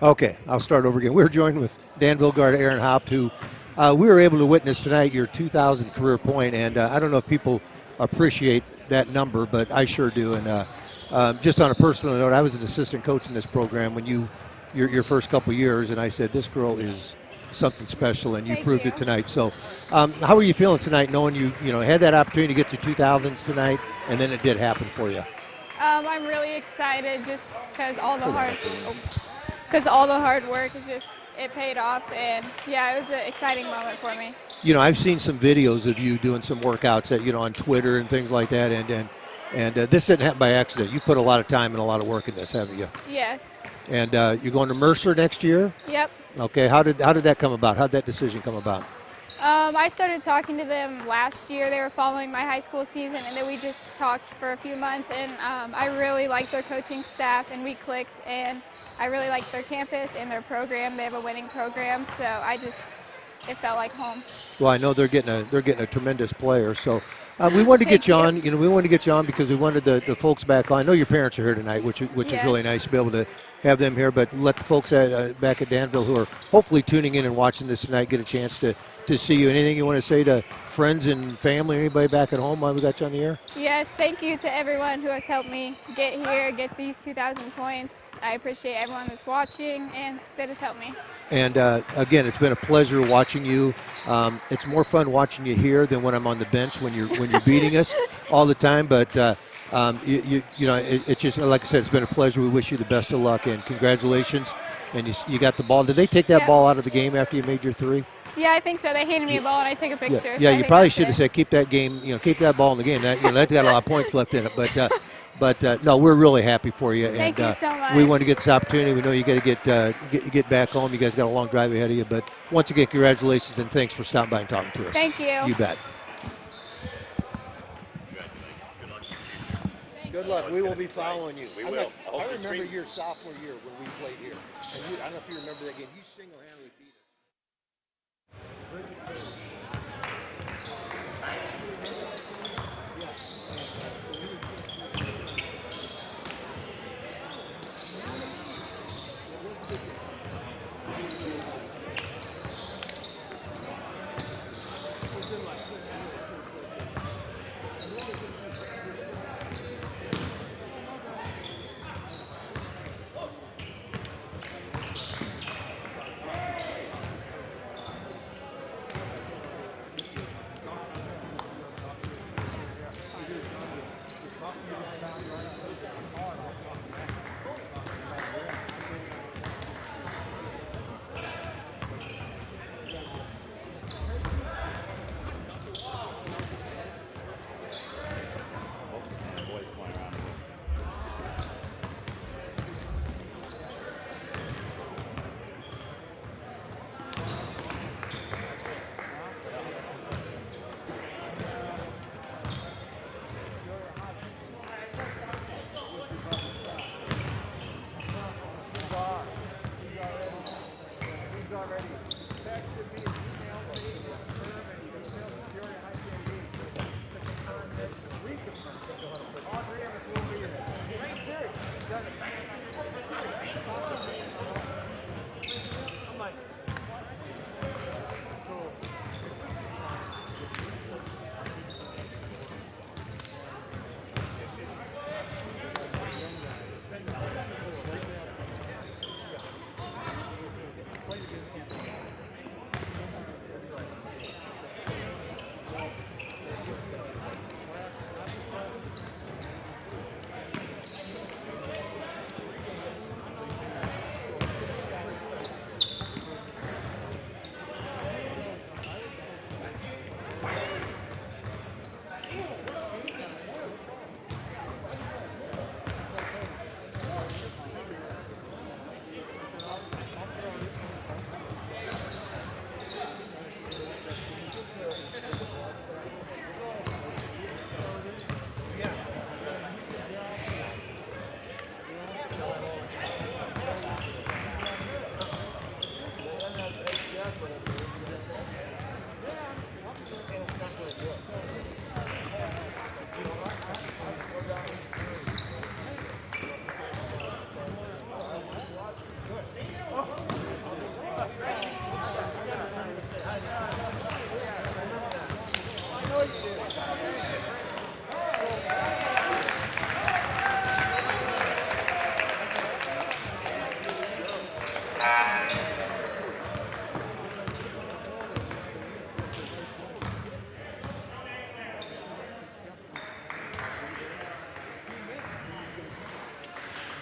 Okay, I'll start over again. We're joined with Danville guard Aaron Hopt, who we were able to witness tonight your 2,000 career point, and I don't know if people appreciate that number, but I sure do. And just on a personal note, I was an assistant coach in this program when your first couple years, and I said this girl is something special, and you Thank proved you. it tonight. So, how are you feeling tonight, knowing you had that opportunity to get to 2,000s tonight, and then it did happen for you? I'm really excited just because all the hard work is just it paid off, and yeah, it was an exciting moment for me. I've seen some videos of you doing some workouts on Twitter and things like that, and this didn't happen by accident. You put a lot of time and a lot of work in this, haven't you? Yes. And you're going to Mercer next year. Yep. Okay. How did that come about? How did that decision come about? I started talking to them last year. They were following my high school season, and then we just talked for a few months, and I really liked their coaching staff, and we clicked, and I really liked their campus and their program. They have a winning program, so it felt like home. Well, I know they're getting a tremendous player. So we wanted to get you on. We wanted to get you on because we wanted the folks back on. I know your parents are here tonight, which is really nice to be able to have them here. But let the folks back at Danville who are hopefully tuning in and watching this tonight get a chance to see you. Anything you want to say to friends and family, anybody back at home while we got you on the air? Yes, thank you to everyone who has helped me get here, get these 2,000 points. I appreciate everyone that's watching and that has helped me. And again, it's been a pleasure watching you. It's more fun watching you here than when I'm on the bench when you're beating us all the time. But it's just like I said, it's been a pleasure. We wish you the best of luck and congratulations. And you got the ball. Did they take that ball out of the game after you made your three? Yeah, I think so. They handed me a ball and I took a picture. Yeah, so you probably should have said keep that game. Keep that ball in the game. That's got a lot of points left in it. But no, we're really happy for you. Thank you so much. We want to get this opportunity. We know you got to get back home. You guys got a long drive ahead of you. But once again, congratulations and thanks for stopping by and talking to us. Thank you. You bet. Good luck. We will be following you. We will. I remember your sophomore year when we played here. And I don't know if you remember that game. You single-handedly beat us.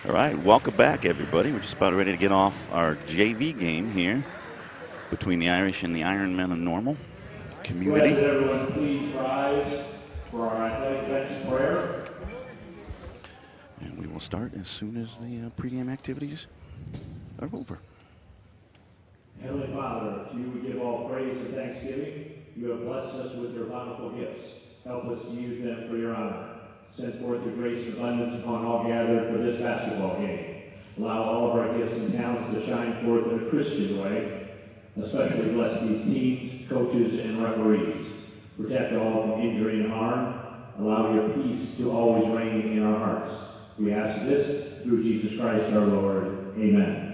All right, welcome back, everybody. We're just about ready to get off our JV game here between the Irish and the Ironmen of Normal community. Would everyone please rise for our athletic bench prayer? And we will start as soon as the pregame activities are over. Heavenly Father, to you we give all praise and thanksgiving. You have blessed us with your bountiful gifts. Help us to use them for your honor. Send forth your grace and abundance upon all gathered for this basketball game. Allow all of our gifts and talents to shine forth in a Christian way. Especially bless these teams, coaches, and referees. Protect all from injury and harm. Allow your peace to always reign in our hearts. We ask this through Jesus Christ our Lord. Amen.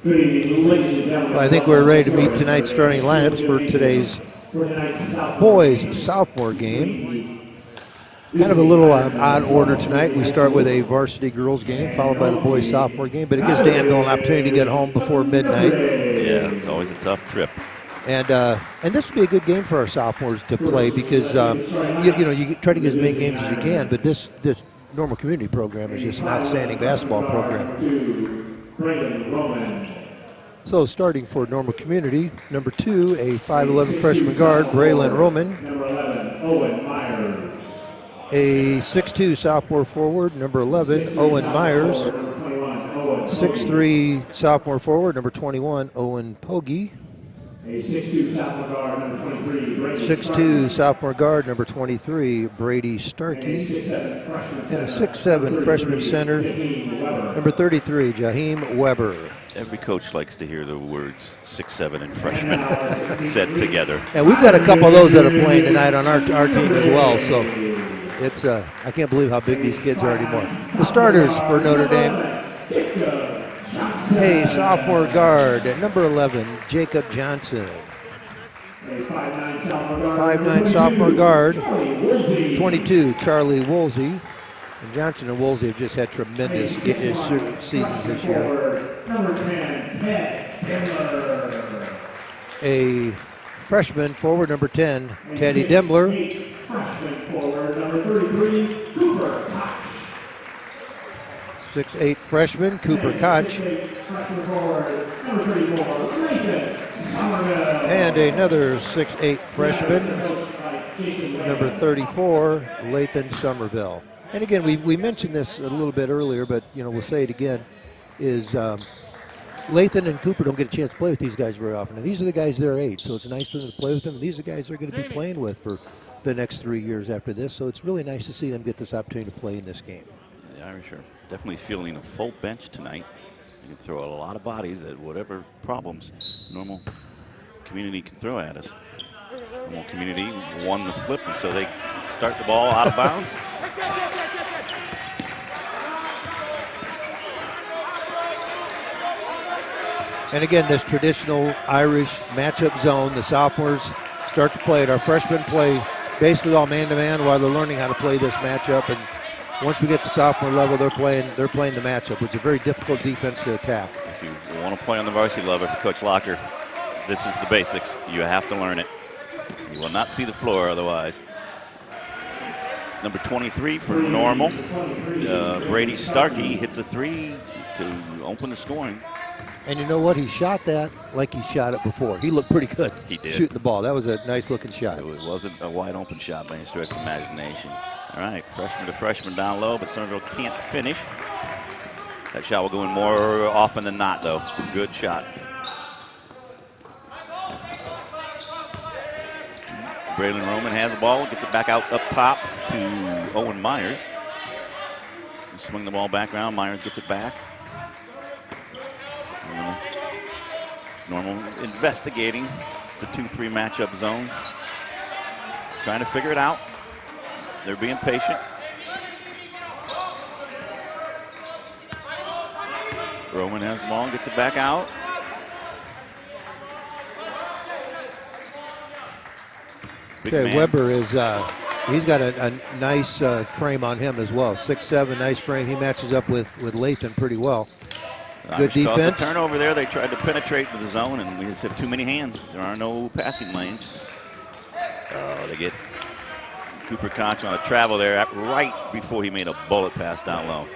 Good evening, ladies and gentlemen. Well, I think we're ready to meet tonight's starting lineups for today's boys sophomore game. Kind of a little odd order tonight. We start with a varsity girls game, followed by the boys sophomore game, but it gives Danville an opportunity to get home before midnight. Yeah, it's always a tough trip. And this would be a good game for our sophomores to play because you try to get as many games as you can, but this Normal Community program is just an outstanding basketball program. So starting for Normal Community, number 2, a 5'11 freshman guard, Braylon Roman. Number 11, Owen Myers. A 6'2 sophomore forward, number 11, Owen Myers. 6'3 sophomore forward, number 21, Owen Pogge. A 6'2 sophomore guard, number 23, Brady 6'2 sophomore guard, number 23, Brady Starkey. And a 6'7 freshman center, number 33, Jaheim Weber. Every coach likes to hear the words 6'7 and freshman said together. And we've got a couple of those that are playing tonight on our team as well, so it's I can't believe how big these kids are anymore. The starters for Notre Dame. A sophomore guard at number 11, Jacob Johnson. 5'9 sophomore guard, 22, Charlie Woolsey. And Johnson and Woolsey have just had tremendous seasons this year. A freshman forward, number 10, Teddy Dembler. Freshman forward, number 33, Cooper Koch. 6'8 freshman, Cooper Koch. And another 6'8 freshman, number 34, Lathan Somerville. And again, we mentioned this a little bit earlier, but we'll say it again, is Lathan and Cooper don't get a chance to play with these guys very often. And these are the guys their age, so it's nice for them to play with them. And these are guys they're going to be playing with for the next 3 years after this, so it's really nice to see them get this opportunity to play in this game. The Irish are definitely fielding a full bench tonight. You can throw a lot of bodies at whatever problems Normal Community can throw at us. Normal Community won the flip, and so they start the ball out of bounds. And again, this traditional Irish matchup zone, the sophomores start to play it. Our freshmen play basically all man-to-man while they're learning how to play this matchup. And once we get to sophomore level, they're playing the matchup, which is a very difficult defense to attack. If you want to play on the varsity level for Coach Locker, this is the basics. You have to learn it. You will not see the floor otherwise. Number 23 for Normal, Brady Starkey hits a 3 to open the scoring. And you know what? He shot that like he shot it before. He looked pretty good. He did. Shooting the ball. That was a nice looking shot. It wasn't a wide open shot by any stretch of imagination. All right, freshman to freshman down low, but Somerville can't finish. That shot will go in more often than not, though. It's a good shot. Braylon Roman has the ball, gets it back out up top to Owen Myers. Swing the ball back around, Myers gets it back. Normal investigating the 2-3 matchup zone. Trying to figure it out. They're being patient. Roman has the ball, gets it back out. Okay, Weber is, he's got a nice frame on him as well. 6'7", nice frame. He matches up with Lathan pretty well. Good defense. Caused a turnover there. They tried to penetrate into the zone, and we just have too many hands. There are no passing lanes. Oh, they get Cooper Koch on a travel there right before he made a bullet pass down low.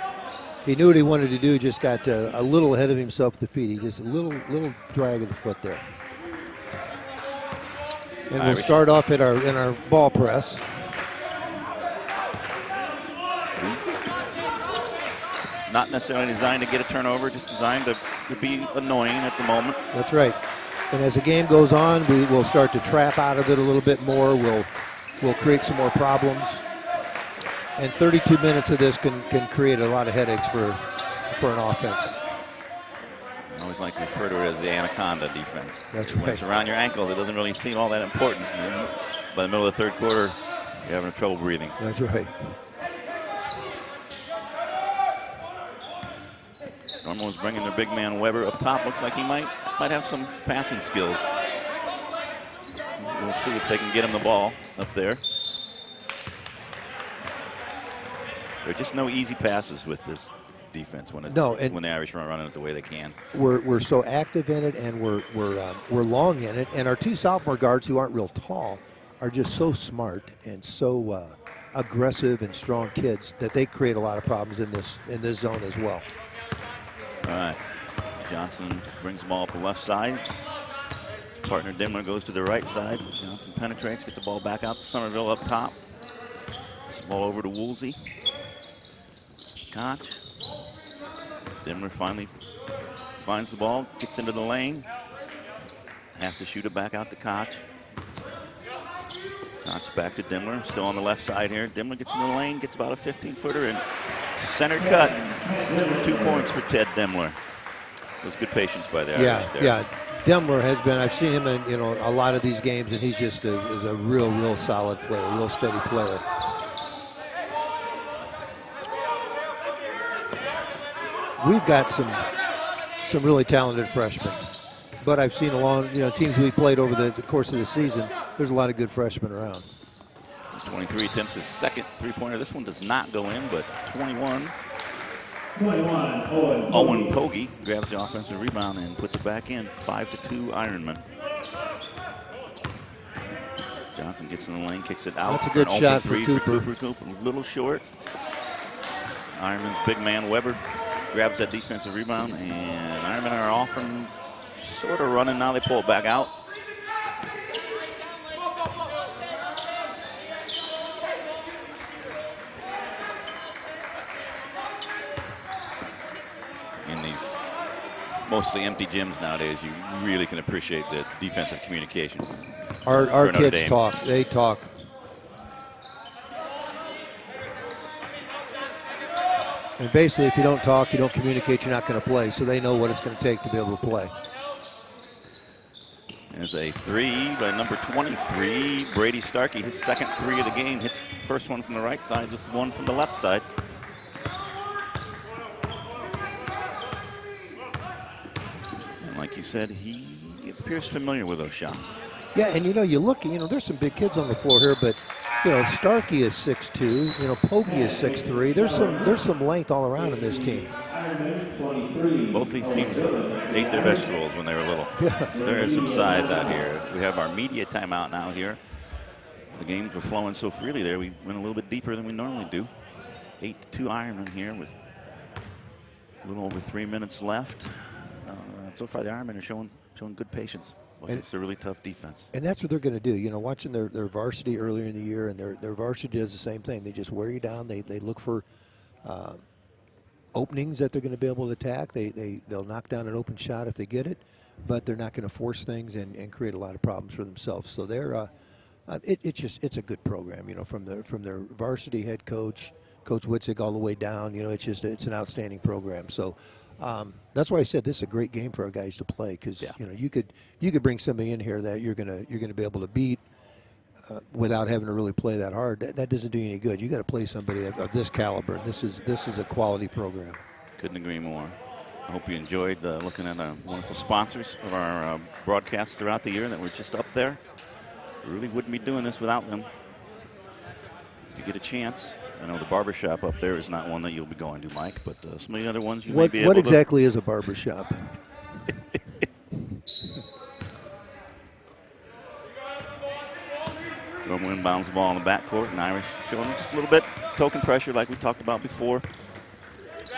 He knew what he wanted to do, just got a little ahead of himself at the feet. He just a little drag of the foot there. And we'll start off in our ball press. Not necessarily designed to get a turnover, just designed to be annoying at the moment. That's right. And as the game goes on, we will start to trap out of it a little bit more. We'll create some more problems. And 32 minutes of this can create a lot of headaches for an offense. I always like to refer to it as the anaconda defense. That's when right. it's around your ankles, it doesn't really seem all that important. By the middle of the third quarter, you're having trouble breathing. That's right. Normal is bringing their big man Weber up top. Looks like he might have some passing skills. We'll see if they can get him the ball up there. There are just no easy passes with this defense when when the Irish are running it the way they can. We're so active in it, and we're long in it, and our two sophomore guards who aren't real tall are just so smart and so aggressive and strong kids that they create a lot of problems in this zone as well. All right, Johnson brings the ball up the left side. Partner Dimler goes to the right side. Johnson penetrates, gets the ball back out to Somerville up top. Gets the ball over to Woolsey. Koch. Dimler finally finds the ball, gets into the lane. Has to shoot it back out to Koch. Koch back to Dimler, still on the left side here. Dimler gets in the lane, gets about a 15-footer and center cut. 2 points for Ted Dimler. It was good patience by the Irish there. Yeah. Dimler has been, I've seen him in a lot of these games, and he's just is a real solid player, a real steady player. We've got some really talented freshmen, but I've seen teams we played over the course of the season, there's a lot of good freshmen around. 23 attempts his second three-pointer. This one does not go in, but 21. Owen Pogge grabs the offensive rebound and puts it back in. 5-2 Ironman. Johnson gets in the lane, kicks it out. That's a good shot for Cooper. Cooper, a little short. Ironman's big man Weber grabs that defensive rebound, and Ironman are off and sort of running now. They pull it back out. In these mostly empty gyms nowadays, you really can appreciate the defensive communication. Our kids talk. They talk. And basically, if you don't talk, you don't communicate, you're not going to play. So they know what it's going to take to be able to play. There's a three by number 23, Brady Starkey. His second three of the game. Hits the first one from the right side, this is one from the left side. And like you said, he appears familiar with those shots. Yeah, and you look, there's some big kids on the floor here, but Starkey is 6'2", Pogge is 6'3". There's some length all around in this team. Both these teams ate their vegetables when they were little. Yeah. So there is some size out here. We have our media timeout now here. The games were flowing so freely there. We went a little bit deeper than we normally do. 8-2 Ironman here with a little over 3 minutes left. So far the Ironmen are showing good patience. Well, it's a really tough defense. And that's what they're going to do. Watching their varsity earlier in the year, and their varsity does the same thing. They just wear you down. They look for openings that they're going to be able to attack. They'll knock down an open shot if they get it, but they're not going to force things and create a lot of problems for themselves. So they're it's a good program. From their varsity head coach, Coach Witzig, all the way down. It's an outstanding program. So. That's why I said this is a great game for our guys to play, because you could bring somebody in here that you're gonna be able to beat without having to really play that hard. That doesn't do you any good. You got to play somebody of this caliber. This is a quality program. Couldn't agree more. I hope you enjoyed looking at the wonderful sponsors of our broadcasts throughout the year that were just up there. We really wouldn't be doing this without them. If you get a chance, I know the barber shop up there is not one that you'll be going to, Mike, but some of the other ones you may be able What exactly is a barber shop? Normal inbounds the ball in the backcourt, and Irish showing just a little bit token pressure like we talked about before.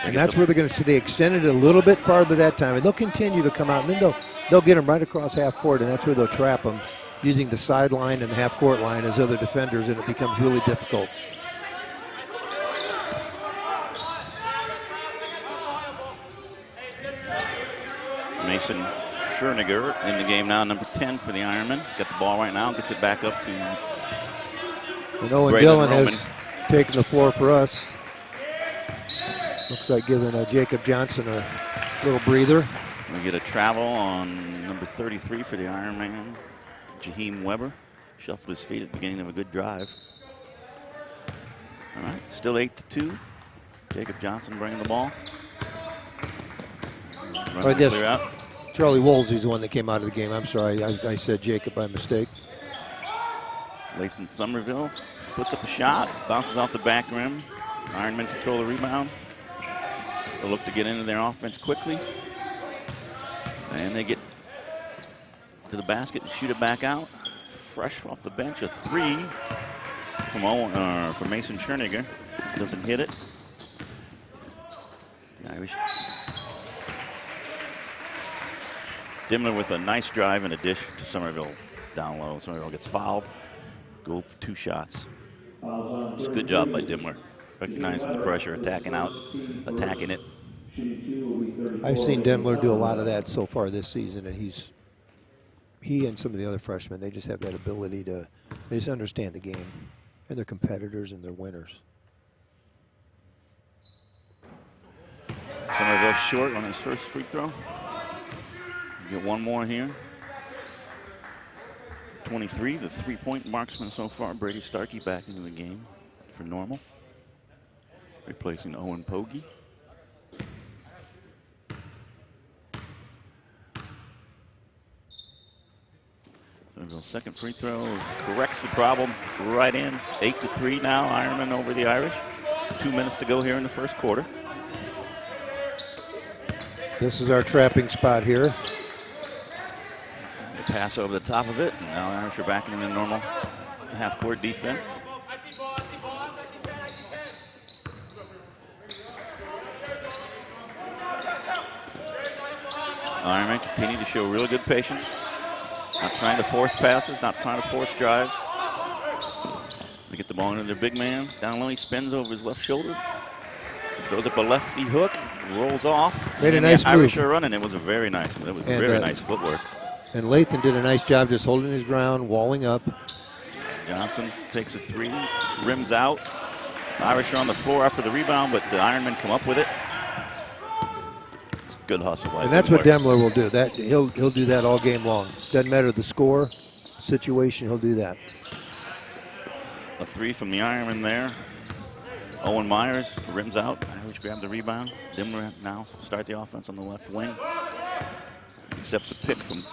And that's where they're going to see. They extended it a little bit farther that time, and they'll continue to come out, and then they'll get them right across half court, and that's where they'll trap them using the sideline and the half court line as other defenders, and it becomes really difficult. Mason Scherniger in the game now, number 10 for the Ironmen. Got the ball right now, gets it back up to And Owen Dillon has taken the floor for us. Looks like giving Jacob Johnson a little breather. We get a travel on number 33 for the Ironman, Jaheim Weber. Shuffled his feet at the beginning of a good drive. All right, still 8-2. Jacob Johnson bringing the ball. I guess Charlie Woolsey's the one that came out of the game. I'm sorry, I said Jacob by mistake. Lathan Somerville puts up a shot, bounces off the back rim. Ironmen control the rebound. They'll look to get into their offense quickly. And they get to the basket and shoot it back out. Fresh off the bench, a three from Mason Scherniger. Doesn't hit it. Irish. Dimler with a nice drive and a dish to Somerville down low. Somerville gets fouled. Go for 2 shots. It's a good job by Dimler. Recognizing the pressure, attacking it. I've seen Dimler do a lot of that so far this season, and he and some of the other freshmen, they just have that ability they just understand the game, and they're competitors and they're winners. Somerville short on his first free throw. Get one more here. 23, the three-point marksman so far. Brady Starkey back into the game for Normal, replacing Owen Pogge. Second free throw corrects the problem right in. 8-3 now. Ironman over the Irish. 2 minutes to go here in the first quarter. This is our trapping spot here. They pass over the top of it. And now the Irish are back in the normal half-court defense. Ironman continue to show really good patience. Not trying to force passes, not trying to force drives. They get the ball into their big man. Down low, he spins over his left shoulder. Throws up a lefty hook, rolls off. Made a nice move. Irish are running. It was a very nice move. It was very nice footwork. And Lathan did a nice job just holding his ground, walling up. Johnson takes a three, rims out. The Irish are on the floor after the rebound, but the Ironmen come up with it. Good hustle. And that's what Demler will do. He'll do that all game long. Doesn't matter the score, situation, he'll do that. A three from the Ironman there. Owen Myers rims out. Irish grab the rebound. Demler now start the offense on the left wing. Accepts a pick from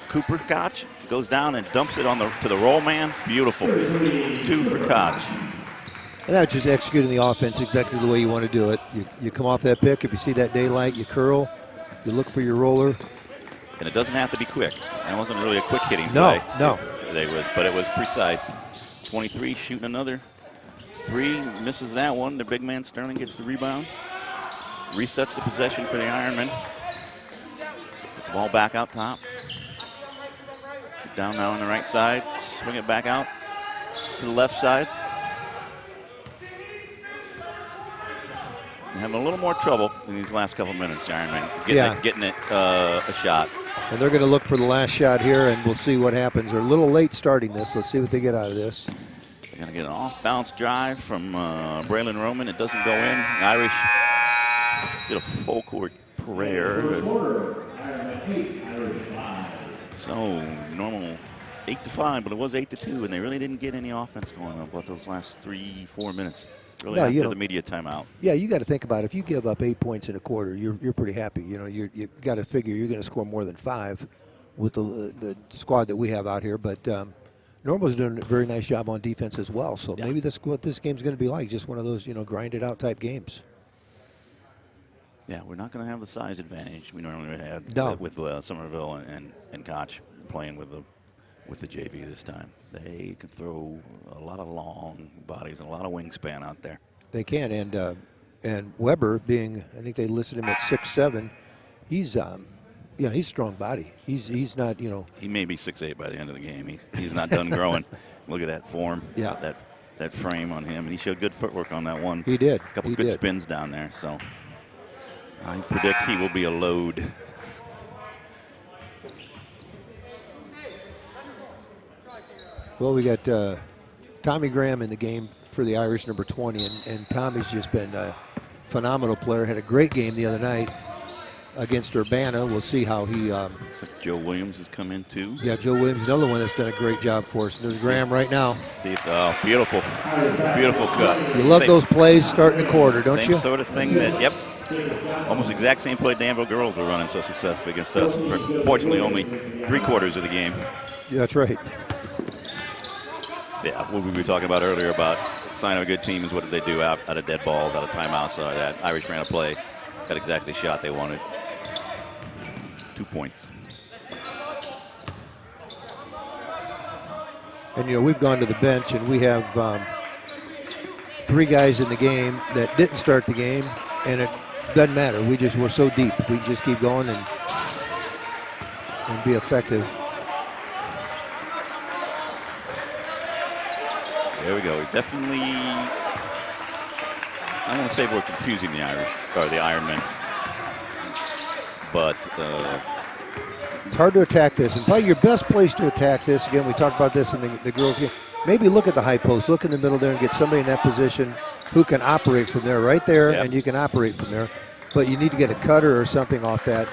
Cooper Koch. Goes down and dumps it to the roll man. Beautiful. 2 for Koch. And that's just executing the offense exactly the way you want to do it. You come off that pick. If you see that daylight, you curl. You look for your roller. And it doesn't have to be quick. That wasn't really a quick hitting play. No. But it was precise. 23 shooting another. 3 misses that one. The big man Sterling gets the rebound. Resets the possession for the Ironmen. Get the ball back out top. Get down now on the right side. Swing it back out to the left side. Having a little more trouble in these last couple minutes, the Ironmen. Getting it a shot. And they're going to look for the last shot here, and we'll see what happens. They're a little late starting this. Let's see what they get out of this. They're going to get an off-bounce drive from Braylon Roman. It doesn't go in. The Irish get a full court prayer. So Normal 8-5, but it was 8-2, and they really didn't get any offense going on about those last 3-4 minutes. Really after the media timeout. Yeah, you got to think about it. If you give up 8 points in a quarter, you're pretty happy. You know, you got to figure you're going to score more than 5 with the squad that we have out here. But Normal's doing a very nice job on defense as well. So Yeah. maybe that's what this game's going to be like. Just one of those, grinded out type games. Yeah, we're not going to have the size advantage we normally had No. with Somerville and Koch playing with the JV this time. They can throw a lot of long bodies and a lot of wingspan out there. They can, and Weber being, I think they listed him at 6'7". He's he's strong body. He's not, He may be 6'8" by the end of the game. He's not done growing. Look at that form. Yeah. That frame on him, and he showed good footwork on that one. He did. A couple good spins down there. So I predict he will be a load. Well, we got Tommy Graham in the game for the Irish, number 20, and Tommy's just been a phenomenal player. Had a great game the other night against Urbana. We'll see how he. Joe Williams has come in too. Yeah, Joe Williams, another one that's done a great job for us. And there's Graham right now. See if beautiful cut. You love those plays starting the quarter, don't you? Same sort of thing that. Yep. Almost exact same play Danville girls were running so successfully against us. Fortunately, only 3/4 of the game. Yeah, that's right. Yeah, what we were talking about earlier about sign of a good team is what did they do out of dead balls, out of timeouts. So that Irish ran a play, got exactly the shot they wanted. 2 points. And, we've gone to the bench, and we have 3 guys in the game that didn't start the game, and it doesn't matter. We're so deep. We just keep going and be effective. There we go. Definitely, I don't want to say we're confusing the Irish, or the Ironmen, but it's hard to attack this. And probably your best place to attack this, again, we talked about this in the girls' game, maybe look at the high post, look in the middle there and get somebody in that position who can operate from there, right there, Yep. and you can operate from there. But you need to get a cutter or something off that.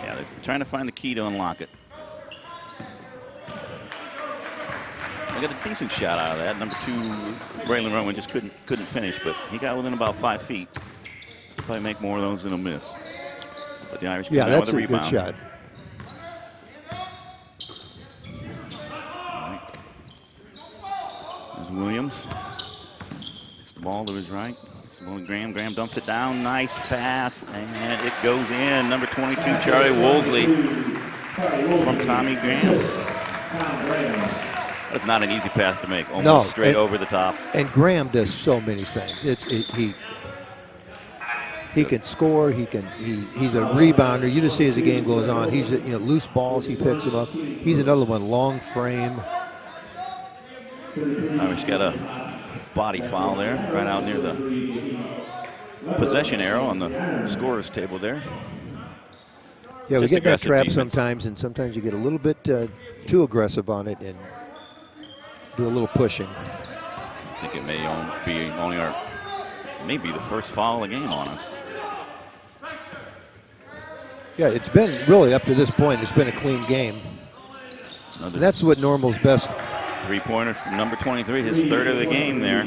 yeah, they're trying to find the key to unlock it. I got a decent shot out of that. Number 2, Braylon Rowan just couldn't finish, but he got within about 5 feet. Probably make more of those than a miss. But the Irish come down That's with a a rebound. good shot. All right. There's Williams. Takes the ball to his right. Graham dumps it down. Nice pass, and it goes in. Number 22, Charlie Woolsey from Tommy Graham. That's not an easy pass to make. Almost straight over the top. And Graham does so many things. He can score. He's a rebounder. You just see as the game goes on. He's loose balls. He picks them up. He's another one, long frame. Irish got a body foul there, right out near the possession arrow on the scorer's table there. Yeah, we Just get that aggressive trap defense. sometimes, and sometimes you get a little bit too aggressive on it and do a little pushing. I think it may be the first foul of the game on us. Yeah, it's been really up to this point. It's been a clean game. And that's what Normal's best. 3-pointer from number 23, his 3rd of the game there.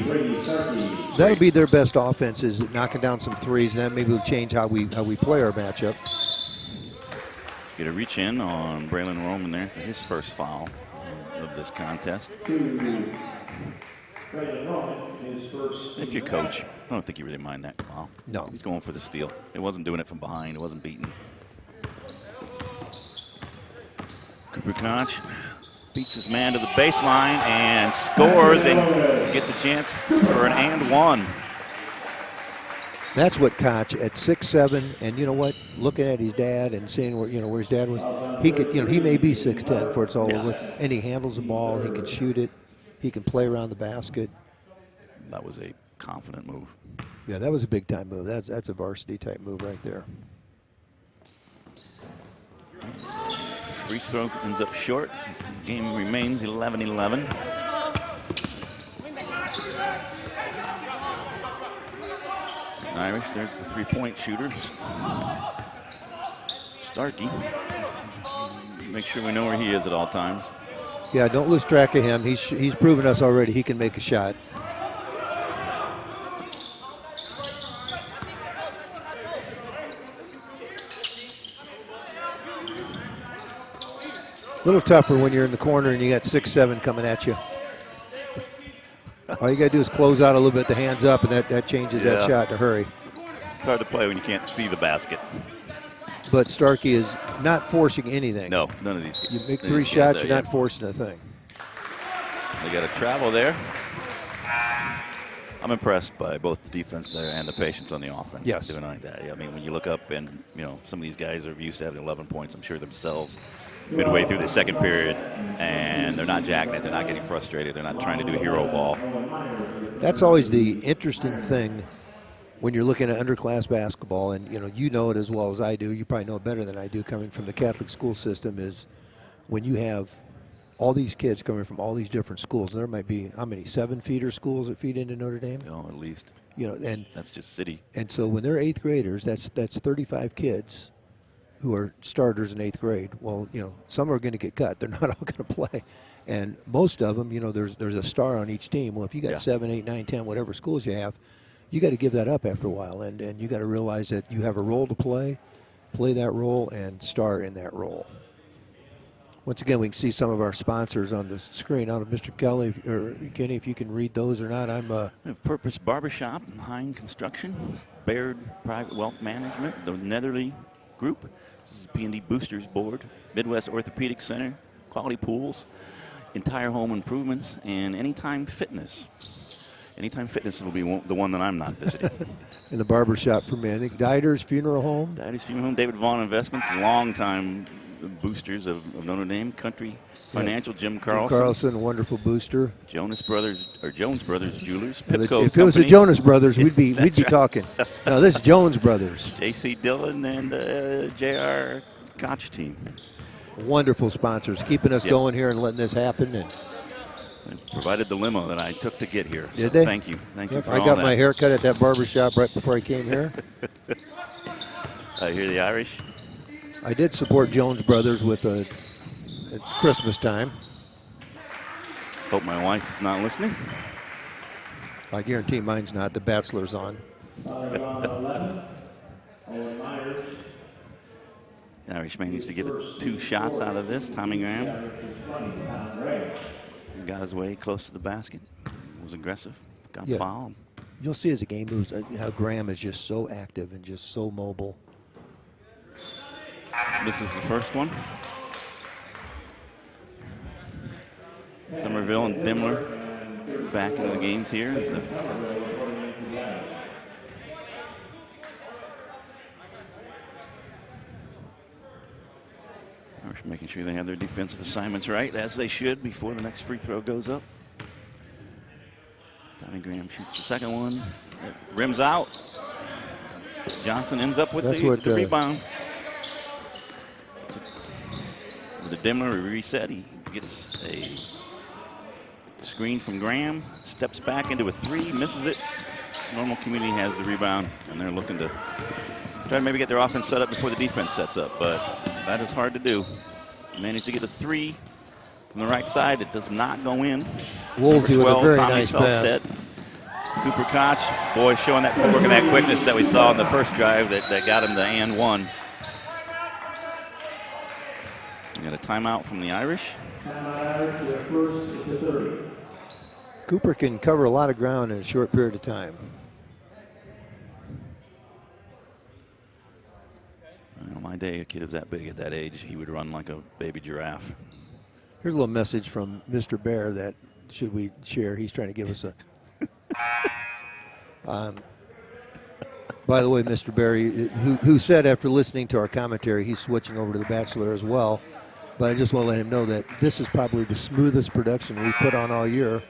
That'll be their best offense, is knocking down some threes, and that maybe will change how we play our matchup. Get a reach in on Braylon Roman there for his first foul of this contest. If you're coach, I don't think you really mind that foul. No. He's going for the steal. It wasn't doing it from behind. It wasn't beating. Cooper Koch beats his man to the baseline and scores and gets a chance for an and one. That's what Koch at 6'7", and you know what? Looking at his dad and seeing where his dad was, he could he may be 6'10" before it's all over. And he handles the ball. He can shoot it. He can play around the basket. That was a confident move. Yeah, that was a big time move. That's a varsity type move right there. Free throw ends up short. Game remains 11-11. Irish, there's the 3-point shooters. Starkey. Make sure we know where he is at all times. Yeah, don't lose track of him. He's proven us already he can make a shot. A little tougher when you're in the corner and you got 6-7 coming at you. All you got to do is close out a little bit, the hands up, and that changes that shot in a hurry. It's hard to play when you can't see the basket. But Starkey is not forcing anything. No, none of these. You make 3 shots, you're not forcing a thing. They got to travel there. I'm impressed by both the defense there and the patience on the offense. Yes. Doing like that. I mean, when you look up and, some of these guys are used to having 11 points, I'm sure themselves, midway through the second period, and they're not jacking it. They're not getting frustrated. They're not trying to do hero ball. That's always the interesting thing when you're looking at underclass basketball, and you know it as well as I do. You probably know it better than I do coming from the Catholic school system, is when you have all these kids coming from all these different schools. There might be, how many, 7 feeder schools that feed into Notre Dame? No, at least. And that's just city. And so when they're 8th graders, that's 35 kids who are starters in 8th grade. Well, some are going to get cut. They're not all going to play. And most of them, there's a star on each team. Well, if you got 7, 8, 9, 10, whatever schools you have, you got to give that up after a while. And you got to realize that you have a role to play that role, and star in that role. Once again, we can see some of our sponsors on the screen. I don't know, Mr. Kelly or Kenny, if you can read those or not. We have Purpose Barbershop, Hine Construction, Baird Private Wealth Management, the Netherly Group. This is the PND Boosters Board, Midwest Orthopedic Center, Quality Pools, Entire Home Improvements, and Anytime Fitness. Anytime Fitness will be the one that I'm not visiting. In the barbershop for me. I think Dieter's Funeral Home. Dieter's Funeral Home, David Vaughn Investments, longtime boosters of Notre Dame, Country Financial, Jim Carlson. Jim Carlson, wonderful booster. Jones Brothers Jewelers, Pipco. If it was the Jonas Brothers, we'd be talking. No, this is Jones Brothers. J.C. Dillon and J.R. Koch team. Wonderful sponsors, keeping us going here and letting this happen. And provided the limo that I took to get here. So did they? Thank you for all that. I got my hair cut at that barbershop right before I came here. I hear the Irish. I did support Jones Brothers with at Christmas time. Hope my wife is not listening. I guarantee mine's not. The Bachelor's on. Owen Myers. The Irishman needs to get 2 shots out of this. Tommy Graham got his way close to the basket. Was aggressive. Got fouled. You'll see as the game moves how Graham is just so active and just so mobile. This is the first one. Somerville and Dimmler back into the games here. Making sure they have their defensive assignments right, as they should, before the next free throw goes up. Tommy Graham shoots the second one. It rims out. Johnson ends up with the rebound. With the Dimmler reset, he gets a screen from Graham, steps back into a 3, misses it. Normal Community has the rebound, and they're looking to try to maybe get their offense set up before the defense sets up, but that is hard to do. Managed to get a 3 from the right side. It does not go in. Woolsey with a very Tommy nice Felstead. pass. Cooper Koch, boy, showing that footwork and that quickness that we saw in the first drive that got him the and 1. We got a timeout from the Irish. Cooper can cover a lot of ground in a short period of time. On my day, a kid was that big at that age, he would run like a baby giraffe. Here's a little message from Mr. Bear that should we share. He's trying to give us a. By the way, Mr. Bear, who said after listening to our commentary, he's switching over to The Bachelor as well. But I just want to let him know that this is probably the smoothest production we've put on all year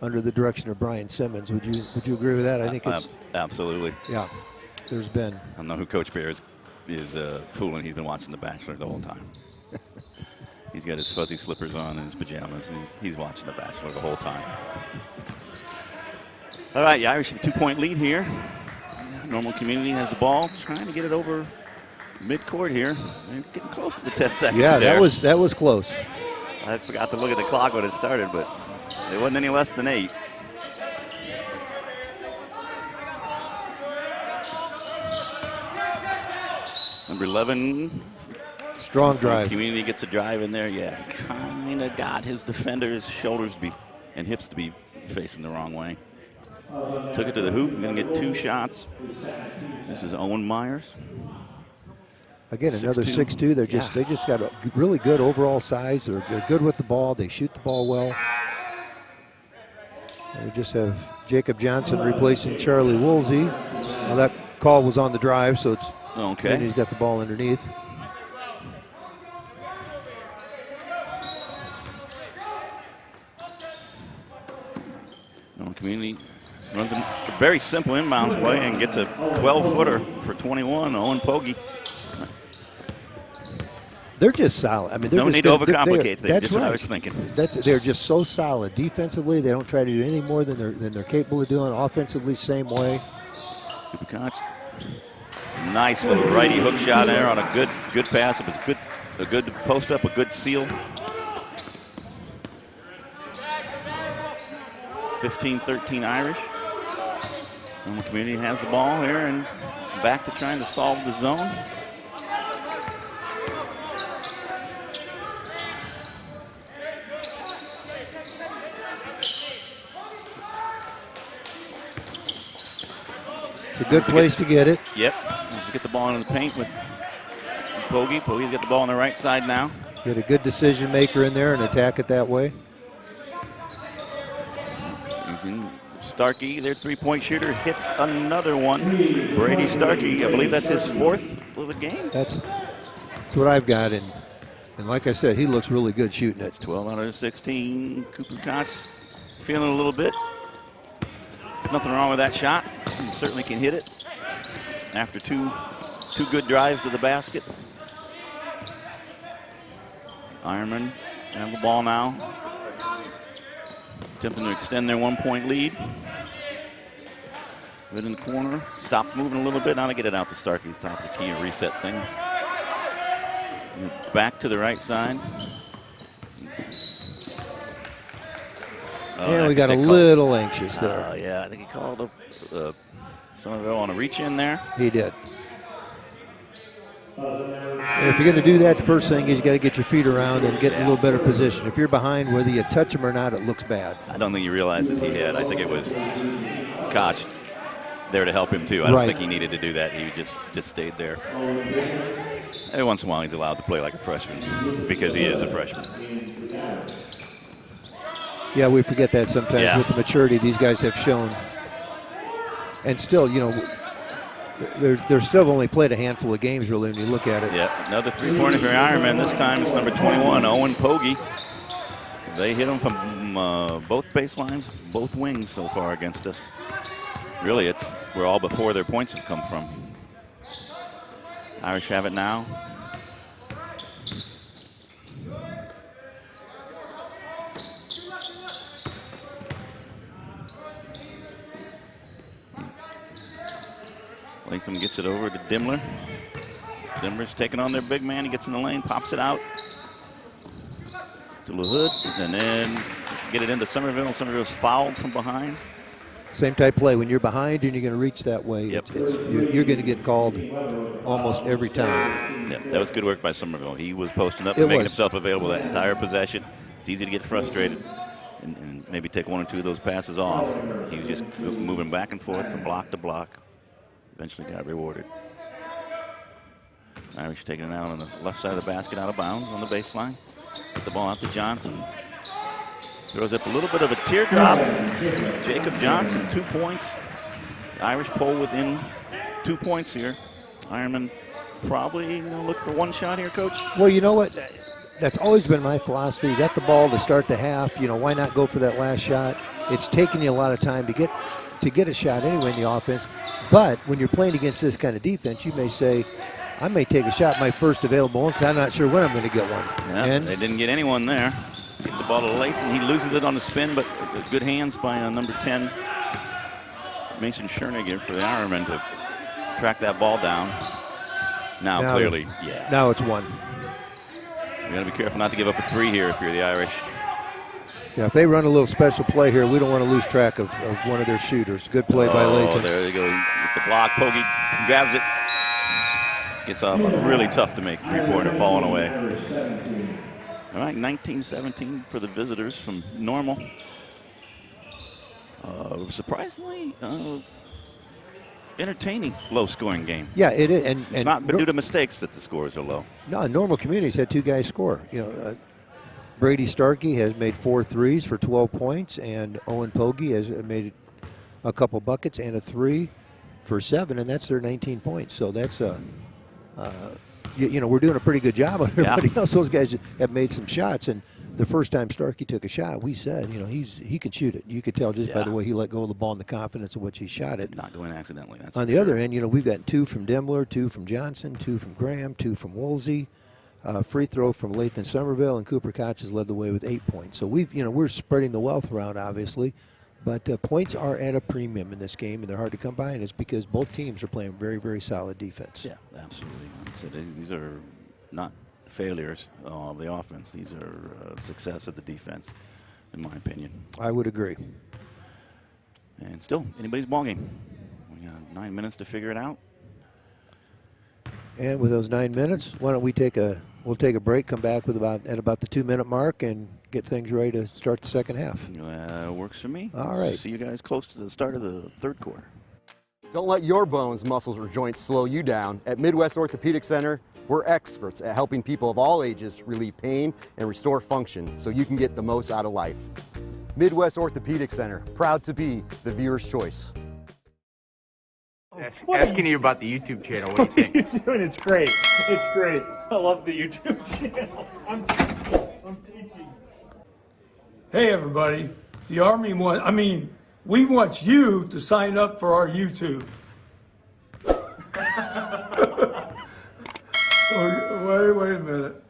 under the direction of Brian Simmons. Would you agree with that? I think it's absolutely. Yeah, there's been. I don't know who Coach Bear is fooling. He's been watching The Bachelor the whole time. He's got his fuzzy slippers on and his pajamas, and he's watching The Bachelor the whole time. All right, the Irish have a 2-point lead here. Normal Community has the ball, trying to get it over midcourt here. They're getting close to the 10 seconds. Yeah, there. that was close. I forgot to look at the clock when it started, but it wasn't any less than 8. Number 11, Strong drive. Community gets a drive in there. Yeah, kind of got his defender's shoulders to be and hips to be facing the wrong way. Took it to the hoop. Going to get 2 shots. This is Owen Myers. Again, another 6'2". 6'2". They just got a really good overall size. They're good with the ball. They shoot the ball well. And we just have Jacob Johnson replacing Charlie Woolsey. Well, that call was on the drive, so it's okay. He's got the ball underneath. Community runs a very simple inbounds play and gets a 12-footer for 21. Owen Pogge. They're just solid. I mean, no need to overcomplicate things. That's just right. what I was thinking. They're just so solid defensively. They don't try to do any more than they're capable of doing. Offensively, same way. Nice little righty hook shot there on a good pass. It was a good post up, a good seal. 15-13 Irish. And the Community has the ball here and back to trying to solve the zone. It's a good place to get it. Yep. Let's get the ball into the paint with Pogge. Pogge's got the ball on the right side now. Get a good decision maker in there and attack it that way. Starkey, their 3-point shooter, hits another one. Brady Starkey, I believe that's his 4th of the game. That's what I've got. And like I said, he looks really good shooting it. 12 out of 16. Cooper Koch feeling a little bit. There's nothing wrong with that shot. He certainly can hit it after two good drives to the basket. Ironman have the ball now. Attempting to extend their 1-point lead. Right in the corner. Stopped moving a little bit. Now to get it out to Starkey, top of the key, and reset things. Back to the right side. And we got a little anxious there. Yeah, I think he called up Somerville on a reach in there. He did. And if you're going to do that, the first thing is you got to get your feet around and get in a little better position. If you're behind, whether you touch him or not, it looks bad. I don't think he realized that he had. I think it was Koch there to help him too. I don't think he needed to do that. He just stayed there. Every once in a while, he's allowed to play like a freshman because he is a freshman. Yeah, we forget that sometimes with the maturity these guys have shown. And still, you know, they're still only played a handful of games, really, when you look at it. Yeah, another three-pointer for Ironman. This time it's number 21, Owen Pogge. They hit him from both baselines, both wings so far against us. Really, it's where all but 4 of their points have come from. Irish have it now. Latham gets it over to Dimler. Dimler's taking on their big man. He gets in the lane, pops it out to LaHood, and then get it into Somerville. Somerville's fouled from behind. Same type play. When you're behind and you're going to reach that way, you're going to get called almost every time. Yep, that was good work by Somerville. He was posting up and making himself available that entire possession. It's easy to get frustrated and maybe take 1 or 2 of those passes off. He was just moving back and forth from block to block. Eventually got rewarded. Irish taking it out on the left side of the basket, out of bounds on the baseline. Get the ball out to Johnson. Throws up a little bit of a teardrop. Jacob Johnson, 2 points. The Irish pull within 2 points here. Ironman probably look for 1 shot here, Coach. Well, you know what? That's always been my philosophy. You got the ball to start the half. You know, why not go for that last shot? It's taken you a lot of time to get a shot anyway in the offense. But when you're playing against this kind of defense, you may say, I may take a shot my first available one because I'm not sure when I'm going to get one. Yeah, and they didn't get anyone there. Get the ball to Latham. He loses it on the spin, but good hands by number 10, Mason Scherniger, for the Ironmen to track that ball down. Now clearly, Now it's 1. You got to be careful not to give up a 3 here if you're the Irish. Yeah, if they run a little special play here, we don't want to lose track of one of their shooters. Good play by Latham. There they go. With the block, Pogge grabs it. baskets off. Really tough to make three-pointer falling away. All right, 19-17 for the visitors from Normal. Surprisingly entertaining, low-scoring game. Yeah, it is. And it's not due to mistakes that the scores are low. No, Normal Communities had 2 guys score. Brady Starkey has made 4 threes for 12 points, and Owen Pogge has made a couple buckets and a 3 for 7, and that's their 19 points. So that's we're doing a pretty good job on everybody else. Those guys have made some shots, and the first time Starkey took a shot, we said, he can shoot it. You could tell just by the way he let go of the ball and the confidence of which he shot it. Not going accidentally. That's on the other end, we've got 2 from Demler, 2 from Johnson, 2 from Graham, 2 from Woolsey. Free throw from Lathan Somerville, and Cooper Koch has led the way with 8 points. So we're spreading the wealth around, obviously, but points are at a premium in this game, and they're hard to come by, and it's because both teams are playing very, very solid defense. Yeah, absolutely. So these are not failures of the offense. These are success of the defense, in my opinion. I would agree. And still, anybody's ball game. We got 9 minutes to figure it out. And with those 9 minutes, why don't we take a break, come back with about the 2-minute mark, and get things ready to start the second half. Works for me. All right. See you guys close to the start of the third quarter. Don't let your bones, muscles, or joints slow you down. At Midwest Orthopedic Center, we're experts at helping people of all ages relieve pain and restore function so you can get the most out of life. Midwest Orthopedic Center, proud to be the viewer's choice. Asking you about the YouTube channel. What do you think? You're doing? It's great. It's great. I love the YouTube channel. I'm teaching. Hey everybody, the Army we want you to sign up for our YouTube. Wait a minute.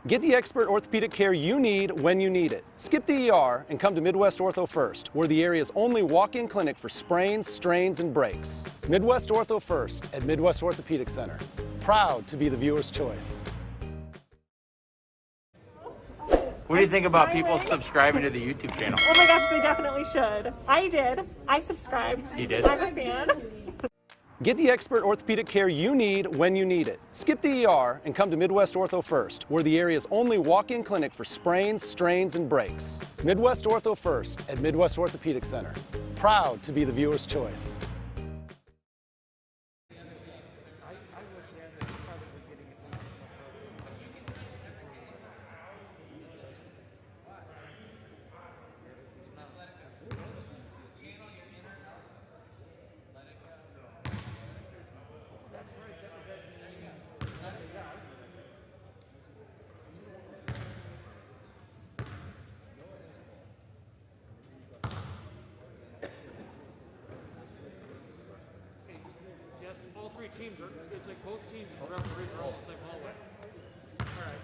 Get the expert orthopedic care you need when you need it. Skip the ER and come to Midwest Ortho First. We're the area's only walk-in clinic for sprains, strains, and breaks. Midwest Ortho First at Midwest Orthopedic Center. Proud to be the viewer's choice. What do you think about people subscribing to the YouTube channel? Oh my gosh, they definitely should. I did. I subscribed. You did? I'm a fan. Get the expert orthopedic care you need when you need it. Skip the ER and come to Midwest Ortho First. We're the area's only walk-in clinic for sprains, strains, and breaks. Midwest Ortho First at Midwest Orthopedic Center. Proud to be the viewer's choice. All three teams are, it's like both teams and referees are all in the same hallway. All right.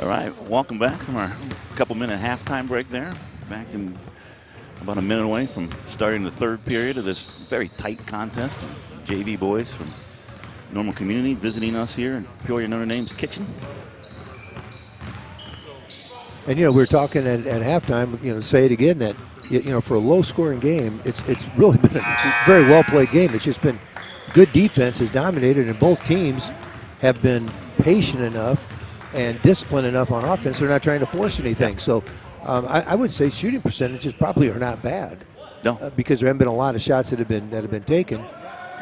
All right, welcome back from our couple-minute halftime break there. Back in about a minute away from starting the third period of this very tight contest. JV boys from Normal Community visiting us here in Peoria Notre Dame's kitchen. And, we were talking at halftime, say it again, that, for a low-scoring game, it's really been a very well-played game. It's just been good defense has dominated, and both teams have been patient enough and disciplined enough on offense. They're not trying to force anything. So I would say shooting percentages probably are not bad. No. Because there haven't been a lot of shots that have been taken,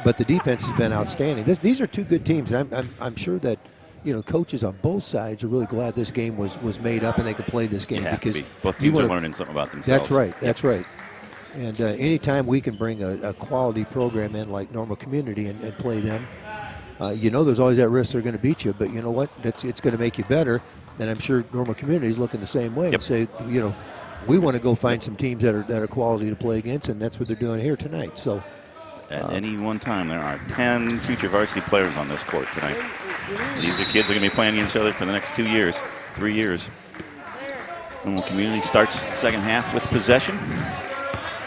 but the defense has been outstanding. These are two good teams. I'm sure that coaches on both sides are really glad this game was made up and they could play this game because both teams are learning something about themselves. That's right. That's right. And anytime we can bring a quality program in like Normal Community and play them, there's always that risk they're going to beat you. But you know what? It's going to make you better. And I'm sure Normal Community is looking the same way and say, we want to go find some teams that are quality to play against, and that's what they're doing here tonight. So at any one time, there are 10 future varsity players on this court tonight. These are kids that are going to be playing against each other for the next 2 years, 3 years. Normal Community starts the second half with possession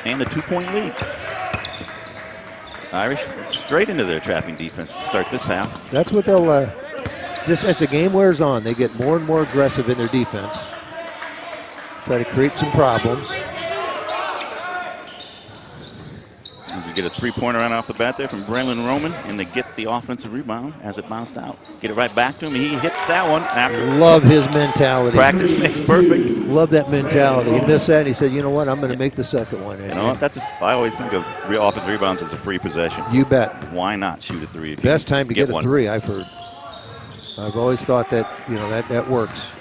and a 2-point lead. Irish straight into their trapping defense to start this half. That's what they'll, just as the game wears on, they get more and more aggressive in their defense. Try to create some problems. You get a three-pointer right off the bat there from Braylon Roman, and they get the offensive rebound as it bounced out. Get it right back to him. He hits that one after. Love his mentality. Practice makes perfect. Love that mentality. He missed that, and he said, you know what, I'm going to make the second one. You know what? I always think of offensive rebounds as a free possession. You bet. Why not shoot a three? If Best time to get a one. three, I've heard. I've always thought that, that works.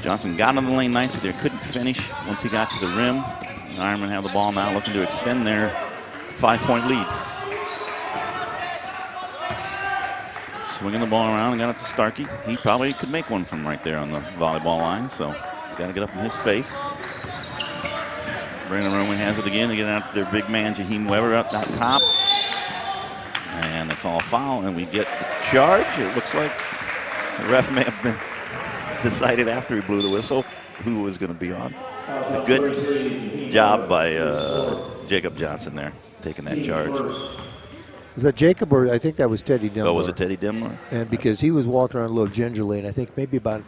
Johnson got on the lane nicely there, couldn't finish once he got to the rim. The Ironmen have the ball now, looking to extend their 5-point lead. Swinging the ball around and got it to Starkey. He probably could make one from right there on the volleyball line, so he's got to get up in his face. Brandon Roman has it again. They get it out to their big man, Jaheim Weber, up top. And they call a foul, and we get the charge. It looks like the ref may have been decided after he blew the whistle who was going to be on. It's a good job by Jacob Johnson there, taking that charge. Was that Jacob, or I think that was Teddy Dimler? Oh, was it Teddy Dimler? And because he was walking around a little gingerly, and I think maybe right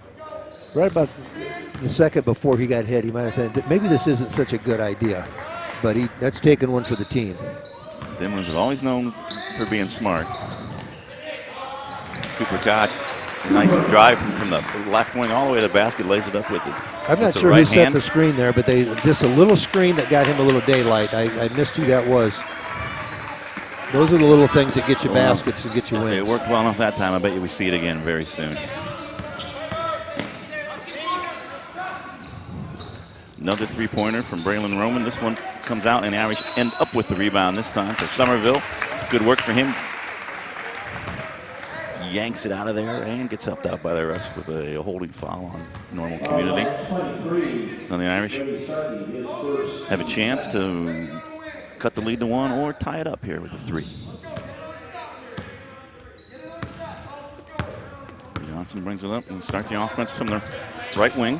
about the second before he got hit, he might have said, maybe this isn't such a good idea. But that's taking one for the team. Dimler's always known for being smart. Cooper Koch, nice drive from the left wing all the way to the basket, lays it up with it. I'm not sure who set the screen there, but just a little screen that got him a little daylight. I missed who that was. Those are the little things that get you baskets and get you wins. It worked well enough that time. I bet you we see it again very soon. Another three-pointer from Braylon Roman. This one comes out, and the Irish end up with the rebound this time for Somerville. Good work for him. Yanks it out of there and gets helped out by the rest with a holding foul on Normal Community. So the Irish have a chance to cut the lead to one or tie it up here with a three. Johnson brings it up and start the offense from the right wing.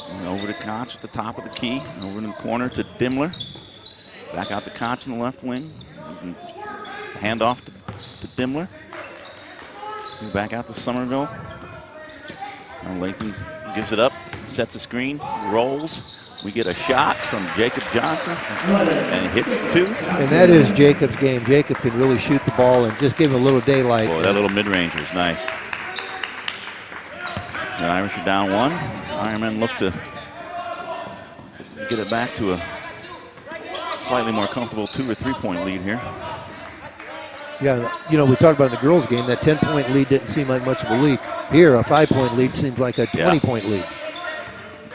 And over to Koch at the top of the key. Over in the corner to Dimler. Back out to Koch in the left wing. Hand off to Dimler. Back out to Somerville. Now Lathan gives it up, sets a screen, rolls. We get a shot from Jacob Johnson, and hits two. And that is Jacob's game. Jacob can really shoot the ball and just give him a little daylight. Boy, that little mid-range was nice. The Irish are down one. Ironmen look to get it back to a slightly more comfortable 2 or 3 point lead here. Yeah, we talked about in the girls' game, that 10-point lead didn't seem like much of a lead. Here, a 5-point lead seems like a 20-point lead.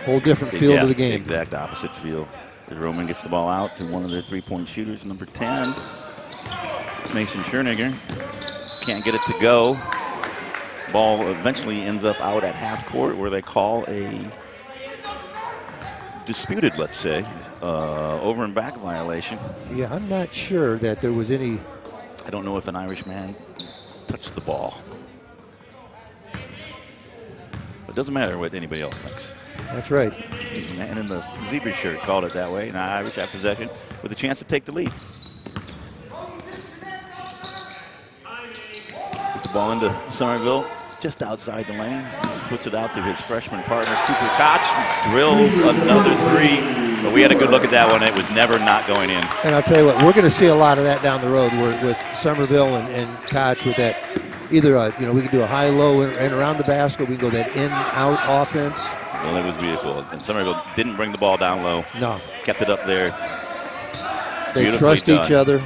Whole different feel to the game. Exact opposite feel. As Roman gets the ball out to one of their 3-point shooters, number 10, Mason Scherniger. Can't get it to go. Ball eventually ends up out at half court where they call a disputed, let's say, over and back violation. Yeah, I'm not sure that there was any. I don't know if an Irish man touched the ball. But it doesn't matter what anybody else thinks. That's right. The man in the zebra shirt called it that way. Now Irish have possession with a chance to take the lead. Put the ball into Somerville, just outside the lane. Puts it out to his freshman partner, Cooper Koch. Drills another three. But we had a good look at that one. It was never not going in. And I'll tell you what, we're going to see a lot of that down the road with Somerville and Koch with that. Either, we can do a high-low and around the basket. We can go that in-out offense. Well, it was beautiful. And Somerville didn't bring the ball down low. No. Kept it up there. They trust each other.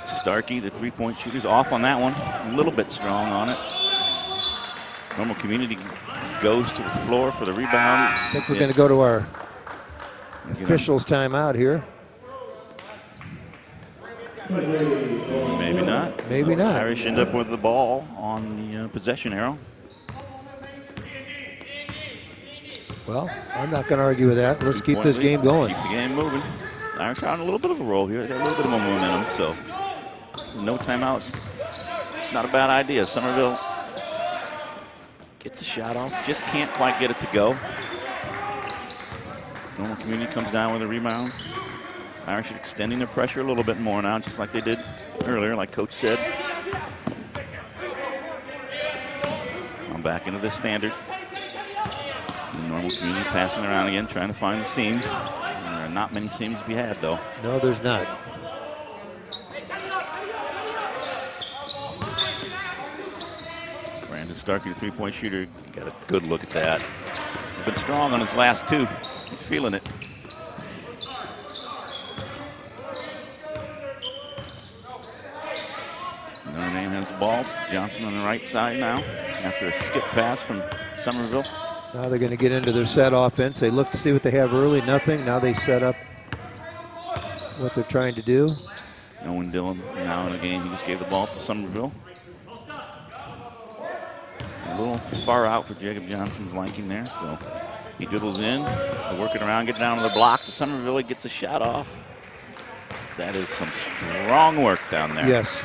Starkey, the 3-point shooter's off on that one. A little bit strong on it. Normal Community goes to the floor for the rebound. I think we're going to go to our officials' timeout here. Maybe not. Maybe not. Irish end up with the ball on the possession arrow. Well, I'm not going to argue with that. Let's keep this game going. Keep the game moving. Irish are on a little bit of a roll here. They got a little bit of momentum, so no timeouts. Not a bad idea. Somerville gets a shot off, just can't quite get it to go. Normal Community comes down with a rebound. Irish are extending their pressure a little bit more now, just like they did earlier, like Coach said. I'm back into the standard. Normal Community passing around again, trying to find the seams. There are not many seams to be had, though. No, there's not. Brady Starkey, the three-point shooter, got a good look at that. He's been strong on his last two. He's feeling it. Notre Dame has the ball. Johnson on the right side now after a skip pass from Somerville. Now they're going to get into their set offense. They look to see what they have early, nothing. Now they set up what they're trying to do. Owen Dillon now in the game. He just gave the ball to Somerville. A little far out for Jacob Johnson's liking there, so he dribbles in, working around, get down to the block to Somerville. He gets a shot off. That is some strong work down there. Yes.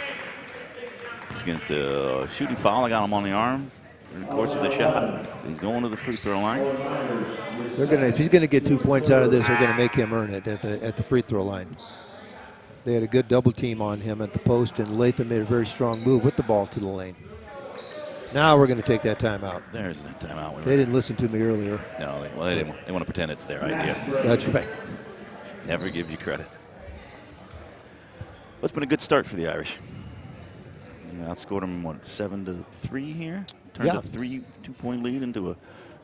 He's getting to a shooting foul. I got him on the arm in the course of the shot. He's going to the free throw line. They're gonna, if he's going to get 2 points out of this, they're going to make him earn it at the free throw line. They had a good double team on him at the post, and Latham made a very strong move with the ball to the lane. Now we're going to take that timeout. There's that timeout. They didn't listen to me earlier. No, they didn't. They want to pretend it's their idea. That's right. Never give you credit. Well, it's been a good start for the Irish. You outscored them, what, 7-3 here? Turned a 2-point lead into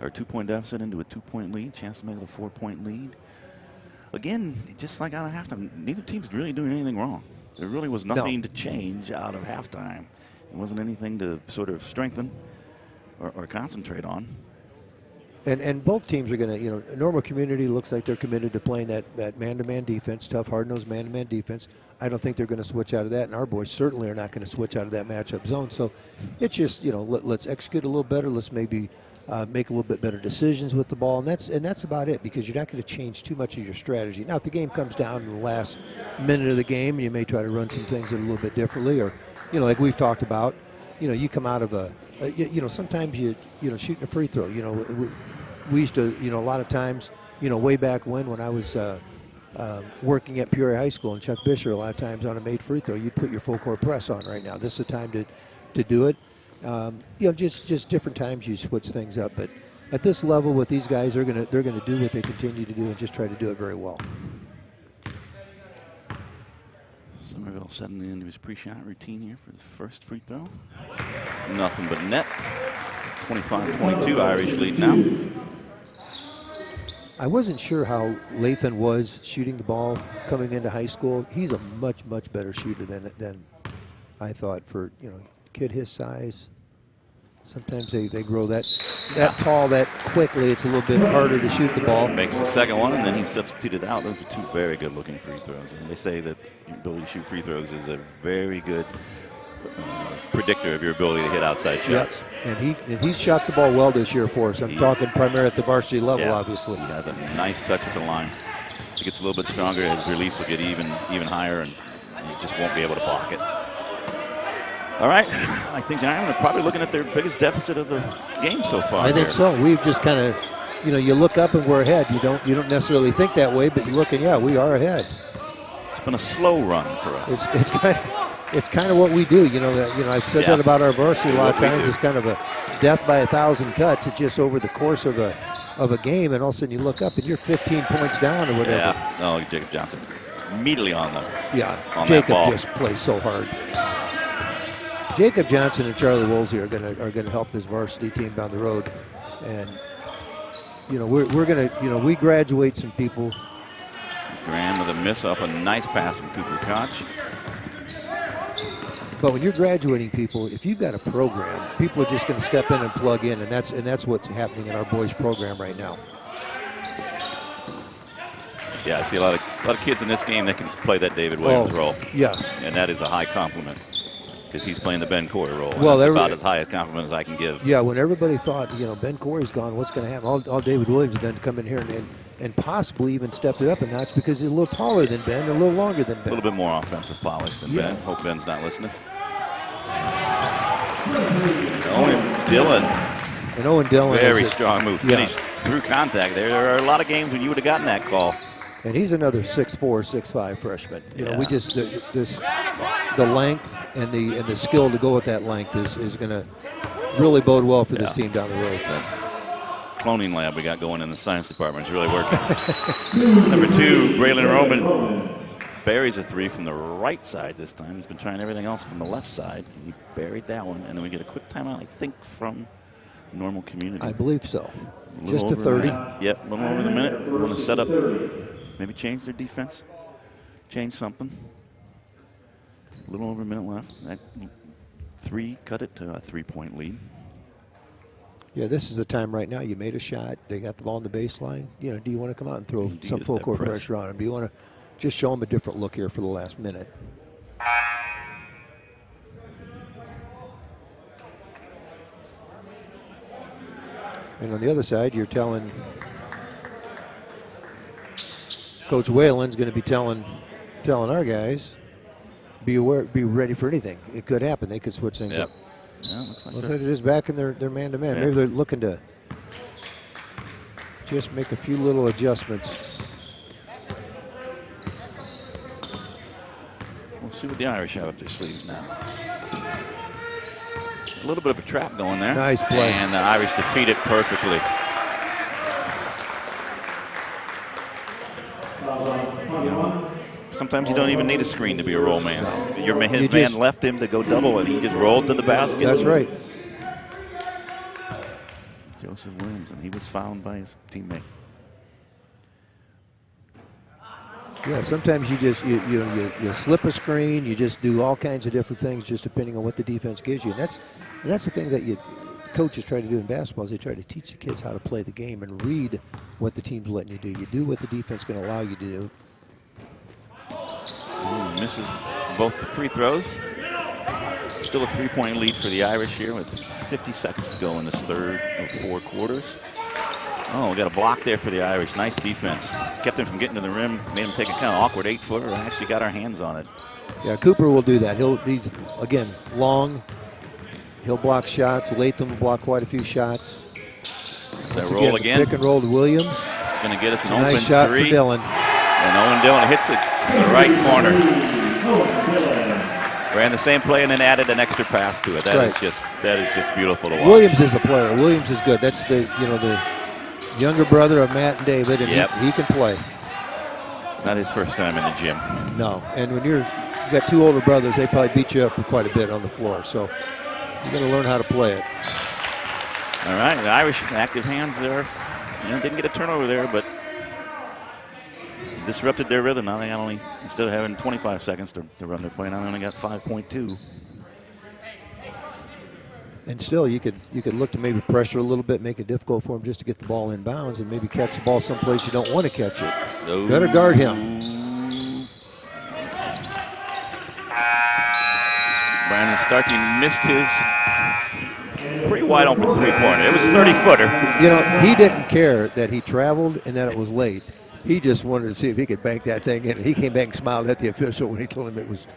or 2-point deficit into a 2-point lead. Chance to make it a 4-point lead. Again, just like out of halftime, neither team's really doing anything wrong. There really was nothing to change out of halftime. It wasn't anything to sort of strengthen or concentrate on. And both teams are going to, Normal Community looks like they're committed to playing that man-to-man defense, tough, hard-nosed man-to-man defense. I don't think they're going to switch out of that, and our boys certainly are not going to switch out of that matchup zone. So it's just, let's execute a little better. Let's maybe make a little bit better decisions with the ball, and that's about it, because you're not going to change too much of your strategy. Now, if the game comes down to the last minute of the game, you may try to run some things a little bit differently, or, like we've talked about, you come out of sometimes shooting a free throw. We used to, a lot of times, way back when I was working at Peoria High School and Chuck Bisher, a lot of times on a made free throw, you'd put your full court press on right now. This is the time to do it. Just different times you switch things up. But at this level with these guys, they're gonna do what they continue to do and just try to do it very well. Somerville settling into his pre-shot routine here for the first free throw. Nothing but net. 25-22 Irish lead now. I wasn't sure how Latham was shooting the ball coming into high school. He's a much, much better shooter than I thought for, kid his size. Sometimes they grow that tall that quickly. It's a little bit harder to shoot the ball. Makes the second one, and then he's substituted out. Those are two very good-looking free throws. And they say that your ability to shoot free throws is a very good predictor of your ability to hit outside shots. Yep. And he's shot the ball well this year for us. I'm talking primarily at the varsity level, obviously. He has a nice touch at the line. He gets a little bit stronger. His release will get even higher, and he just won't be able to block it. All right, I think the Iron are probably looking at their biggest deficit of the game so far. I think so. We've just kind of, you look up and we're ahead. You don't necessarily think that way, but you look and we are ahead. It's been a slow run for us. It's kind of what we do. I've said that about our varsity a lot of times. It's kind of a death by 1,000 cuts. It's just over the course of a game, and all of a sudden you look up and you're 15 points down or whatever. Yeah. No, Jacob Johnson immediately on the on Jacob that ball. just plays so hard. Jacob Johnson and Charlie Woolsey are gonna help his varsity team down the road, and we're gonna we graduate some people. Graham with a miss off a nice pass from Cooper Koch. But when you're graduating people, if you've got a program, people are just going to step in and plug in, and that's what's happening in our boys' program right now. Yeah, I see a lot of kids in this game that can play that David Williams role. Yes, and that is a high compliment. because he's playing the Ben Corey role. Well, that's about as high a compliment as I can give. Yeah, when everybody thought, Ben Corey's gone, what's going to happen? All David Williams has done to come in here and possibly even stepped it up a notch because he's a little taller than Ben, a little longer than Ben. A little bit more offensive polish than Ben. Hope Ben's not listening. Owen Dillon. And Owen Dillon very strong move. Finished yeah. through contact. There are a lot of games when you would have gotten that call. And he's another 6'4", 6'5" freshman. You know, we just the length and the skill to go with that length is going to really bode well for this team down the road. That cloning lab we got going in the science department is really working. Number 2, Braylon Roman buries a 3 from the right side this time. He's been trying everything else from the left side. He buried that one, and then we get a quick timeout, I think, from Normal Community. I believe so. Just to 30. Yep, a little over the minute. We want to set up, maybe change their defense, change something. A little over a minute left. That 3 cut it to a 3-point lead. Yeah, this is the time right now. You made a shot. They got the ball on the baseline. You know, do you want to come out and throw some full court pressure on them? Do you want to just show them a different look here for the last minute? And on the other side, you're telling Coach Whalen's going to be telling our guys, be aware, be ready for anything. It could happen. They could switch things up. Yeah, looks like they're just back in their man-to-man. Maybe they're looking to just make a few little adjustments. We'll see what the Irish have up their sleeves now. A little bit of a trap going there. Nice play. And the Irish defeat it perfectly. Sometimes you don't even need a screen to be a roll man. No. His man left him to go double, and he just rolled to the basket. That's right. Joseph Williams, and he was fouled by his teammate. Yeah, sometimes you just you slip a screen, you just do all kinds of different things just depending on what the defense gives you, and that's the thing that coaches try to do in basketball is they try to teach the kids how to play the game and read what the team's letting you do. You do what the defense is going to allow you to do. Ooh, misses both the free throws. Still a 3-point lead for the Irish here with 50 seconds to go in this third of 4 quarters. Oh, we got a block there for the Irish. Nice defense. Kept him from getting to the rim. Made him take a kind of awkward 8-footer and actually got our hands on it. Yeah, Cooper will do that. He's again, long. He'll block shots. Latham will block quite a few shots. That roll again. Pick and roll to Williams. It's going to get us an open nice shot 3. for Dillon. And Owen Dillon hits it from the right corner. Ran the same play and then added an extra pass to it. That is just beautiful to watch. Williams is a player. Williams is good. That's the younger brother of Matt and David, and he can play. It's not his first time in the gym. No, and when you got 2 older brothers, they probably beat you up quite a bit on the floor. So you got to learn how to play it. All right, the Irish active hands there. Didn't get a turnover there, but disrupted their rhythm. Now they only, instead of having 25 seconds to run their play, now they only got 5.2. And still, you could look to maybe pressure a little bit, make it difficult for him just to get the ball in bounds, and maybe catch the ball someplace you don't want to catch it. Oh. Better guard him. Brady Starkey missed his pretty wide open 3-pointer. It was 30-footer. He didn't care that he traveled and that it was late. He just wanted to see if he could bank that thing in. And he came back and smiled at the official when he told him it was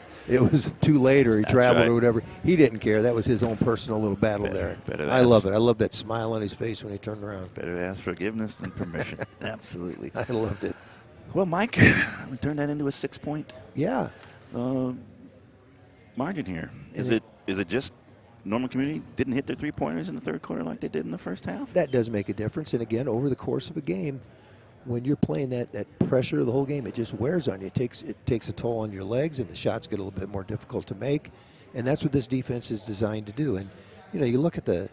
too late or he traveled or whatever. He didn't care. That was his own personal little battle there. I love it. I love that smile on his face when he turned around. Better to ask forgiveness than permission. Absolutely. I loved it. Well, Mike, we turned that into a 6-point margin here. Is it just Normal Community didn't hit their 3-pointers in the third quarter like they did in the first half? That does make a difference. And again, over the course of a game, when you're playing that pressure the whole game, it just wears on you. It takes a toll on your legs, and the shots get a little bit more difficult to make. And that's what this defense is designed to do. And you look at the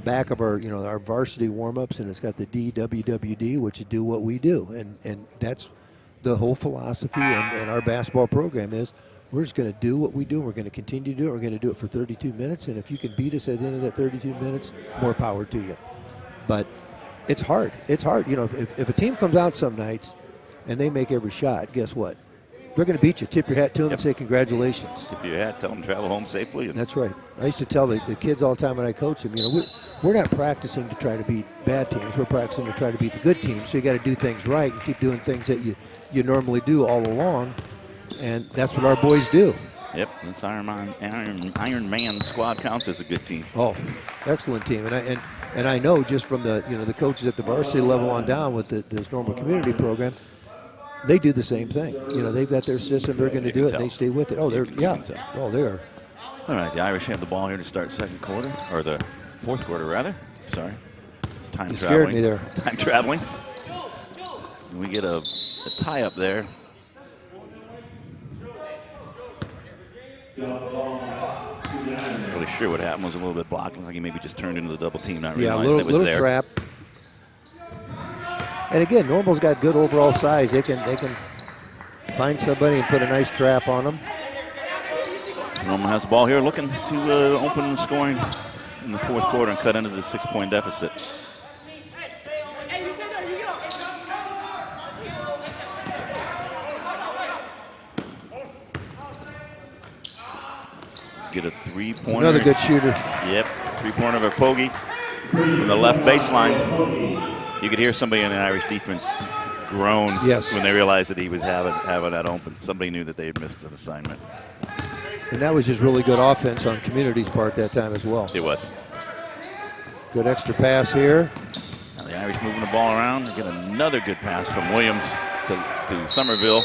back of our our varsity warm-ups, and it's got the DWWD, which is do what we do. And that's the whole philosophy and our basketball program is we're just going to do what we do. We're going to continue to do it. We're going to do it for 32 minutes. And if you can beat us at the end of that 32 minutes, more power to you. But it's hard. It's hard. If a team comes out some nights and they make every shot, guess what? they're going to beat you. Tip your hat to them and say congratulations. Tip your hat, tell them travel home safely. That's right. I used to tell the kids all the time when I coach them, we're not practicing to try to beat bad teams. We're practicing to try to beat the good teams. So you got to do things right and keep doing things that you normally do all along. And that's what our boys do. Yep, this Iron Man squad counts as a good team. Oh, excellent team. And I know just from the coaches at the varsity level on down with this normal community program, they do the same thing. They've got their system. They're going to do it, and they stay with it. Oh, they're they are. All right, the Irish have the ball here to start second quarter, or the fourth quarter rather. Sorry, You scared me there. Time traveling. We get a tie up there. Not really sure what happened. Was a little bit blocked. Like he maybe just turned into the double team. Not realized a it was little there. Trap. And again, Normal's got good overall size. They can find somebody and put a nice trap on them. Normal has the ball here, looking to open the scoring in the fourth quarter and cut into the 6-point deficit. Get a three-pointer. Another good shooter. Yep, three-pointer of a Pogge from the left baseline. You could hear somebody in the Irish defense groan when they realized that he was having that open. Somebody knew that they had missed an assignment. And that was just really good offense on Community's part that time as well. It was. Good extra pass here. Now the Irish moving the ball around. They get another good pass from Williams to Somerville.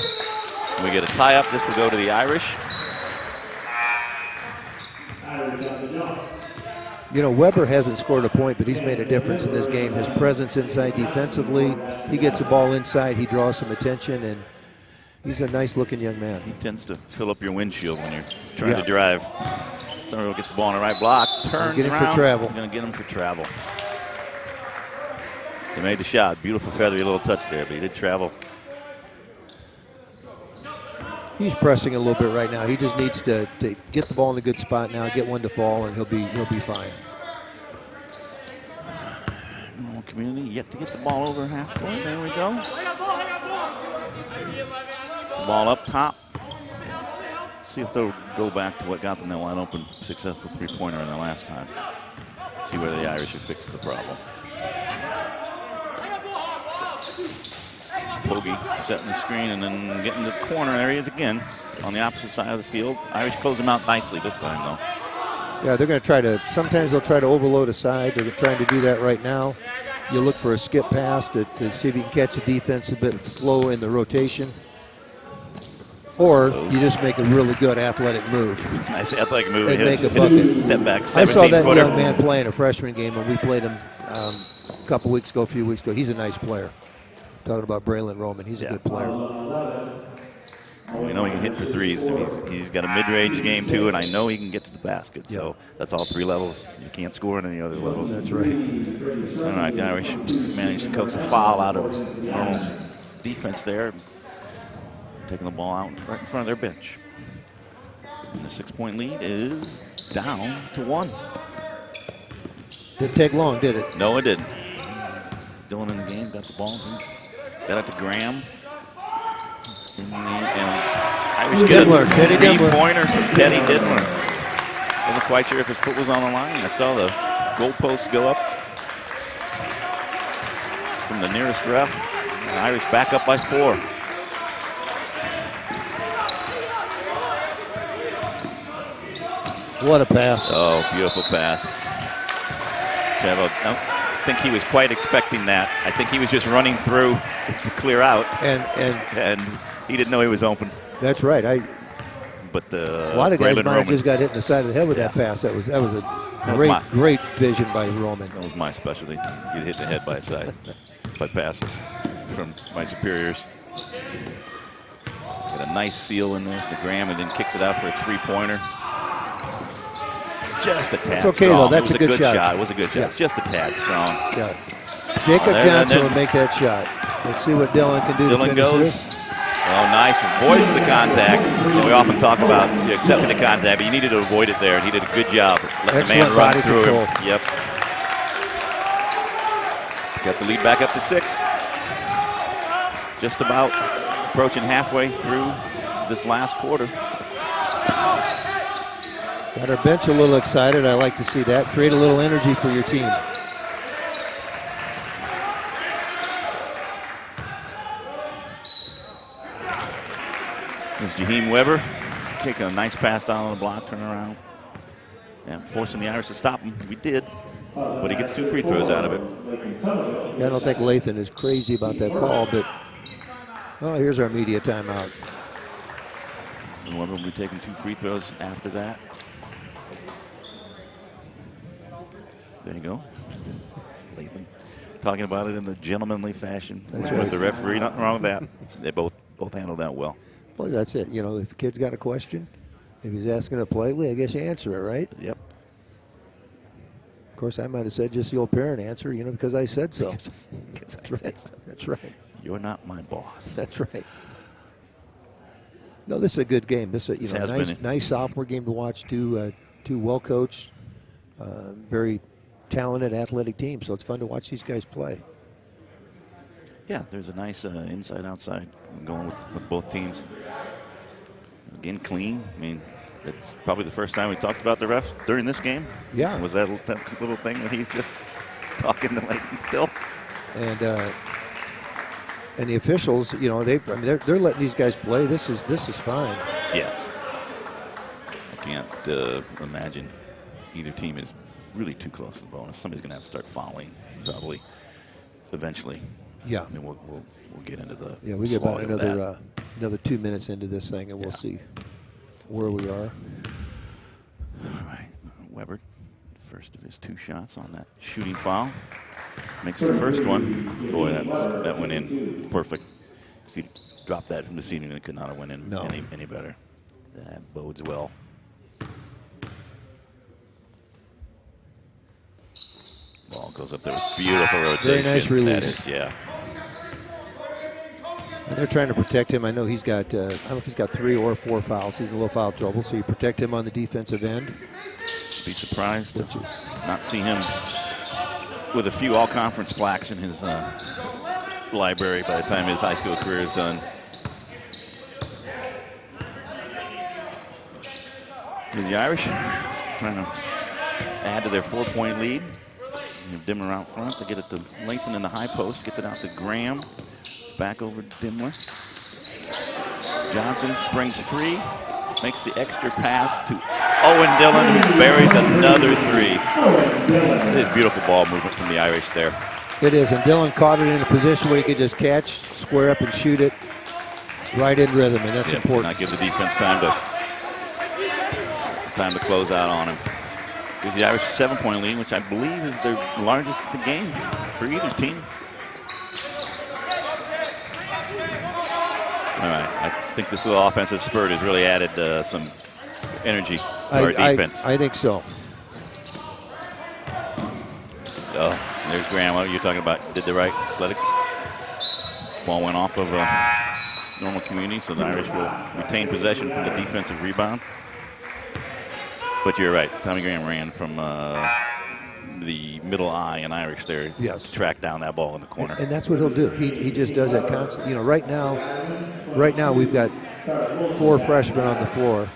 We get a tie-up. This will go to the Irish. Weber hasn't scored a point, but he's made a difference in this game. His presence inside defensively, he gets the ball inside, he draws some attention, and he's a nice-looking young man. He tends to fill up your windshield when you're trying to drive. Somerville gets the ball on the right block, turns get him around. for travel. Going to get him for travel. He made the shot. Beautiful feathery little touch there, but he did travel. He's pressing a little bit right now. He just needs to get the ball in a good spot now, get one to fall, and he'll be fine. Community yet to get the ball over half court. There we go. Ball up top. See if they'll go back to what got them that wide open successful three-pointer in the last time. See whether the Irish have fixed the problem. Pogge setting the screen and then getting to the corner. There he is again on the opposite side of the field. Irish close him out nicely this time, though. Yeah, they're going to try to, sometimes they'll try to overload a side. They're trying to do that right now. You look for a skip pass to see if you can catch the defense a bit slow in the rotation. Or you just make a really good athletic move. Nice athletic move. And make a bucket. Step back, 17-footer. I saw that young man playing a freshman game when we played him a couple weeks ago, a few weeks ago. He's a nice player. Talking about Braylon Roman, he's a good player. We know he can hit for threes. He's got a mid-range game too, and I know he can get to the basket. So that's all three levels. You can't score on any other levels. That's right. All right, the Irish managed to coax a foul out of Normal's defense there, taking the ball out right in front of their bench. And the 6-point lead is down to 1. Didn't take long, did it? No, it didn't. Dylan in the game, got the ball. Got it to Graham. Irish get a three-pointer from Teddy Diddler. Wasn't quite sure if his foot was on the line. I saw the goalposts go up from the nearest ref. The Irish back up by 4. What a pass. Oh, beautiful pass. I don't think he was quite expecting that. I think he was just running through to clear out. And he didn't know he was open. That's right. A lot of guys might have just got hit in the side of the head with that pass. That was a great vision by Roman. That was my specialty. Get hit in the head by by passes from my superiors. Got a nice seal in there to Graham, and then kicks it out for a three-pointer. Just a tad. It's okay strong. though. That's a good shot. It was a good shot. It's just a tad strong. Yeah. Jacob Johnson will make that shot. Let's see what Dylan can do to finish this. Oh, nice. Avoids the contact. We often talk about accepting the contact, but you needed to avoid it there, and he did a good job letting the man run through him. Yep. Got the lead back up to 6. Just about approaching halfway through this last quarter. Got our bench a little excited. I like to see that. Create a little energy for your team. There's Jaheim Weber taking a nice pass down on the block, turn around, and forcing the Irish to stop him. We did, but he gets 2 free throws out of it. I don't think Lathan is crazy about that call, but here's our media timeout. And Weber will be taking 2 free throws after that. There you go. Lathan talking about it in the gentlemanly fashion. That's with right. the referee, nothing wrong with that. They both handled that well. Well, that's it. You know, if a kid's got a question, if he's asking it politely, I guess you answer it, right? Yep. Of course, I might have said just the old parent answer, you know, because I said so. Because That's right. That's right. You're not my boss. That's right. No, this is a good game. This is a nice sophomore game to watch. Two well coached, very talented athletic teams. So it's fun to watch these guys play. Yeah, there's a nice inside-outside going with both teams. Again, clean. I mean, it's probably the first time we talked about the refs during this game. Yeah. Was that little thing that he's just talking to Layton still? And the officials, you know, they're letting these guys play. This is fine. Yes. I can't imagine either team is really too close to the bonus. Somebody's going to have to start fouling probably eventually. Yeah. I mean, we'll get into the we get about slog of that. another 2 minutes into this thing, and we'll see where we are. All right, Weber, first of his 2 shots on that shooting foul. Makes the first one. Boy, that went in perfect. If he dropped that from the ceiling, it could not have went in any better. That bodes well. Ball goes up there with beautiful rotation. Very nice release. That is, yeah. And they're trying to protect him. I know he's got, I don't know if he's got 3 or 4 fouls. He's in a little foul trouble, so you protect him on the defensive end. Be surprised to not see him with a few all-conference plaques in his library by the time his high school career is done. The Irish trying to add to their 4-point lead. Dimmer out front to get it to Lathan in the high post. Gets it out to Graham. Back over to Dimler. Johnson springs free. Makes the extra pass to Owen Dillon, who buries another 3. It is beautiful ball movement from the Irish there. It is, and Dillon caught it in a position where he could just catch, square up, and shoot it right in rhythm, and that's important. Not give the defense time to close out on him. Gives the Irish a 7-point lead, which I believe is their largest of the game for either team. All right, I think this little offensive spurt has really added some energy to our defense. I think so. Oh, there's Graham. What you're talking about? Did the right athletic. Ball went off of normal community, so the Irish will retain possession from the defensive rebound. But you're right. Tommy Graham ran from the middle eye and Irish there to track down that ball in the corner. And that's what he'll do. He just does that constantly. You know, right now we've got 4 freshmen on the floor,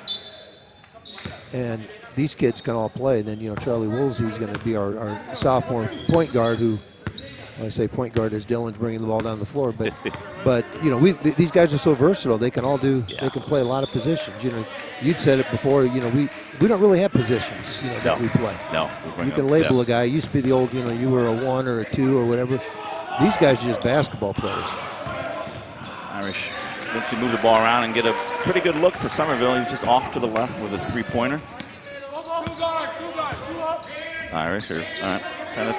and these kids can all play. Then, you know, Charlie Woolsey's going to be our sophomore point guard, who, when I say point guard, is Dillon's bringing the ball down the floor. But you know, these guys are so versatile. They can all do. They can play a lot of positions. You know, you'd said it before. You know, we don't really have positions. You know, that we play. No, you can label a guy. It used to be the old. You know, you were a 1 or a 2 or whatever. These guys are just basketball players. Irish looks to move the ball around and get a pretty good look for Somerville. He's just off to the left with his 3-pointer. Irish are kind of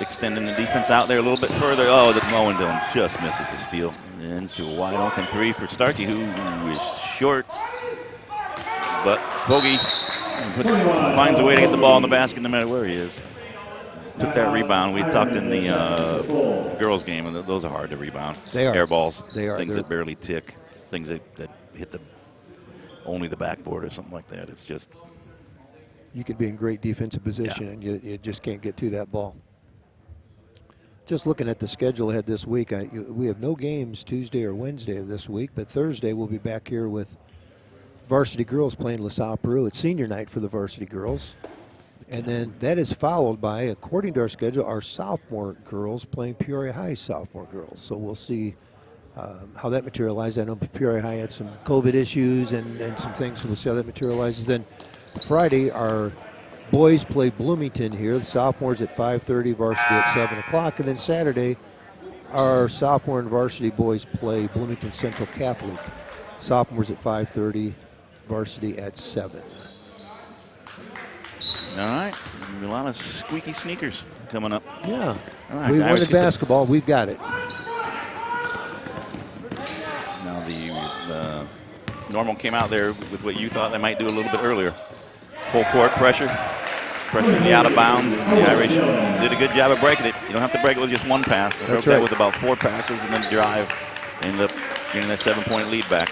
extending the defense out there a little bit further. Oh, the Owen Dillon just misses a steal. Into a wide open 3 for Starkey, who is short. But Bogey finds a way to get the ball in the basket no matter where he is. Took that rebound. We talked in the girls' game, and those are hard to rebound. They are. Air balls. They are. Things that barely tick. Things that hit only the backboard or something like that. It's just. You could be in great defensive position, and you just can't get to that ball. Just looking at the schedule ahead this week, we have no games Tuesday or Wednesday of this week, but Thursday we'll be back here with varsity girls playing LaSalle Peru. It's senior night for the varsity girls. And then that is followed by, according to our schedule, our sophomore girls playing Peoria High sophomore girls. So we'll see how that materializes. I know Peoria High had some COVID issues and some things, so we'll see how that materializes. Then Friday, our boys play Bloomington here. The sophomores at 5:30, varsity at 7 o'clock. And then Saturday, our sophomore and varsity boys play Bloomington Central Catholic. Sophomores at 5:30, varsity at 7. All right. A lot of squeaky sneakers coming up. Yeah. All right, we wanted basketball. We've got it. Now the Normal came out there with what you thought they might do a little bit earlier. Full court pressure. Pressing the out of bounds. The Irish did a good job of breaking it. You don't have to break it with just one pass. They broke that with about 4 passes and then drive. End up getting that 7-point lead back.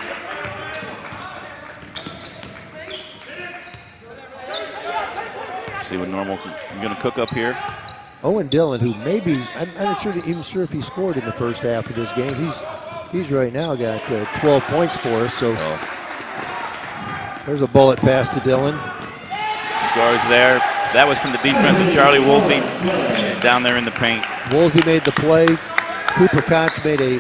See what Normal's going to cook up here. Owen Dillon, who maybe, I'm not even sure if he scored in the first half of this game. He's right now got 12 points for us. So there's a bullet pass to Dillon. Scores there. That was from the defense of Charlie Woolsey down there in the paint. Woolsey made the play. Cooper Koch made he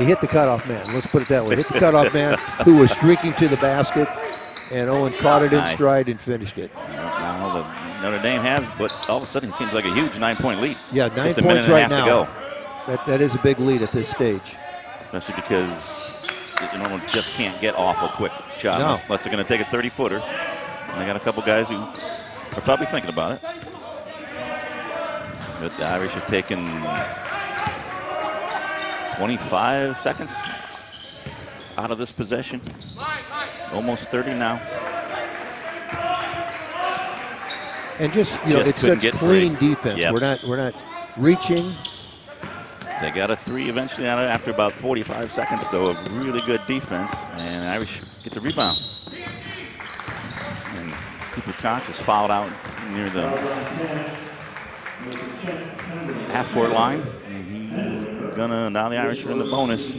hit the cutoff man. Let's put it that way. Hit the cutoff man who was streaking to the basket, and Owen caught it in stride and finished it. Now the Notre Dame has, but all of a sudden it seems like a huge 9-point lead. Yeah, 9 Just points right now. To go. That is a big lead at this stage. Especially because Normal just can't get off a quick shot unless they're going to take a 30-footer. And they got a couple guys who are probably thinking about it. But the Irish have taken 25 seconds out of this possession. Almost 30 now. And just it's such clean defense. Yep. We're not reaching. They got a 3 eventually out of after about 45 seconds, though, of really good defense. And the Irish get the rebound. And Cooper Koch is fouled out near the half-court line. And he's gonna, now the Irish are in the bonus.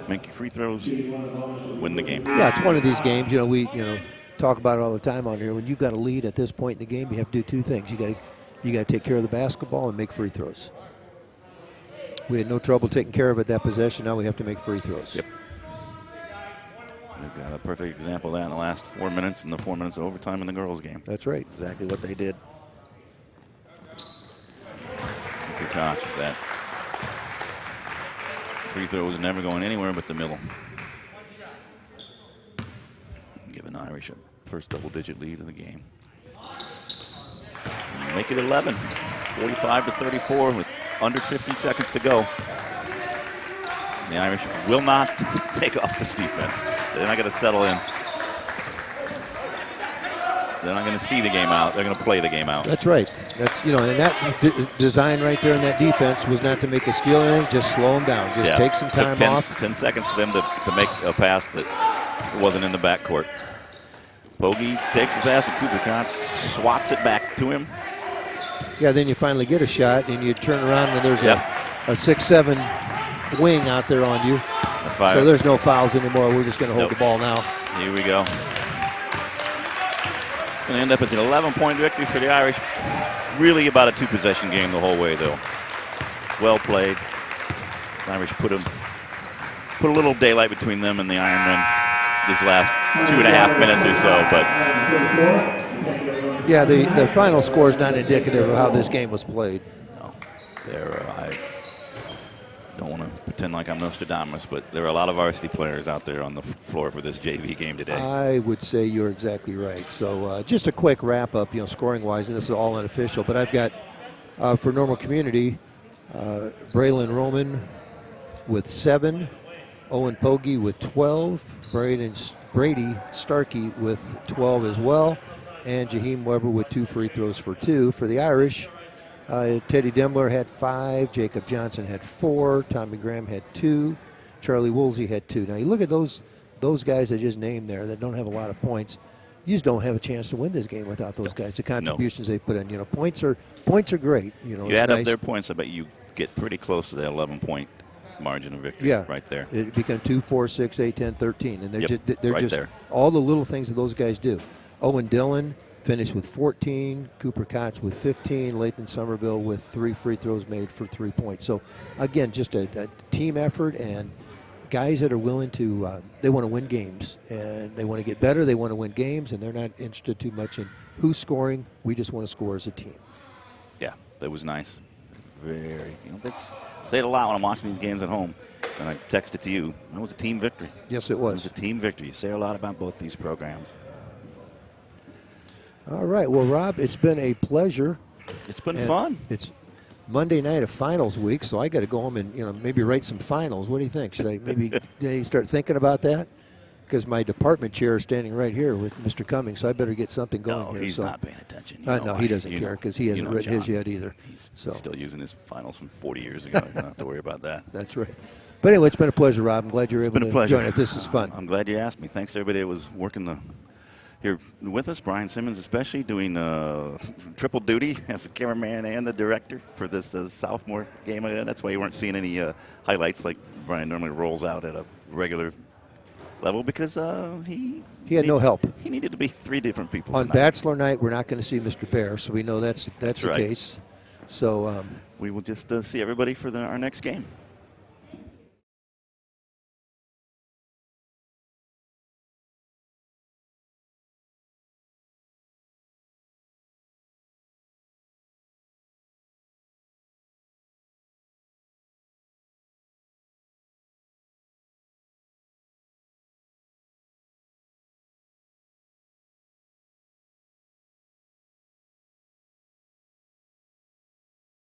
Make free throws, win the game. Yeah, it's one of these games. We talk about it all the time on here. When you've got a lead at this point in the game, you have to do 2 things. You got to take care of the basketball and make free throws. We had no trouble taking care of it that possession. Now we have to make free throws. Yep. We've got a perfect example of that in the last 4 minutes and the 4 minutes of overtime in the girls' game. That's right. Exactly what they did. Good catch with that. Free throw was never going anywhere but the middle. Giving Irish a first double-digit lead of the game. Make it 11. 45-34 with under 50 seconds to go. The Irish will not take off this defense. They're not going to settle in. They're not going to see the game out. They're going to play the game out. That's right. That's and that design right there in that defense was not to make a steal or anything. Just slow them down. Just take some time off. 10 seconds for them to make a pass that wasn't in the backcourt. Bogey takes the pass and Cooper Koch swats it back to him. Yeah, then you finally get a shot, and you turn around, and there's a 6'7" wing out there on you. So there's no fouls anymore. We're just going to hold the ball now. Here we go. It's going to end up as an 11-point victory for the Irish. Really about a 2-possession game the whole way, though. Well played. The Irish put a little daylight between them and the Ironmen this last 2.5 minutes or so, but. Yeah, the final score is not indicative of how this game was played. No, I don't want to pretend like I'm Nostradamus, but there are a lot of varsity players out there on the floor for this JV game today. I would say you're exactly right. So just a quick wrap-up, scoring-wise, and this is all unofficial, but I've got, for Normal Community, Braylon Roman with 7, Owen Pogge with 12, Brady Starkey with 12 as well, and Jaheim Weber with 2 free throws for 2. For the Irish, Teddy Dembler had 5, Jacob Johnson had 4, Tommy Graham had 2, Charlie Woolsey had 2. Now you look at those guys I just named there that don't have a lot of points. you just don't have a chance to win this game without those guys. The contributions they put in. You know, points are great. You know, you add up their points, I bet you get pretty close to that 11-point margin of victory. Yeah, right there. It become 2, 4, 6, 8, 10, 13, and they're right just there. all the little things that those guys do. Owen Dillon finished with 14, Cooper Koch with 15, Lathan Somerville with 3 free throws made for 3 points. So again, just a team effort and guys that are willing to they want to win games and they want to get better. They want to win games, and they're not interested too much in who's scoring. We just want to score as a team. Yeah, that was nice. Very, they say it a lot when I'm watching these games at home, and I text it to you. It was a team victory. Yes, it was. It was a team victory. You say a lot about both these programs. All right. Well, Rob, it's been a pleasure. It's been fun. It's Monday night of finals week, so I got to go home and maybe write some finals. What do you think? Should I maybe start thinking about that? Because my department chair is standing right here with Mr. Cummings, so I better get something going here. He's not paying attention. No, he doesn't care because he hasn't written his yet either. He's still using his finals from 40 years ago. You don't have to worry about that. That's right. But anyway, it's been a pleasure, Rob. I'm glad you're able to join us. This is fun. I'm glad you asked me. Thanks to everybody that was working here with us. Brian Simmons especially doing triple duty as the cameraman and the director for this sophomore game. That's why you weren't seeing any highlights like Brian normally rolls out at a regular level because he had no help. He needed to be 3 different people. On Bachelor Night, we're not going to see Mr. Bear, so we know that's the right. case. So we will just see everybody for our next game.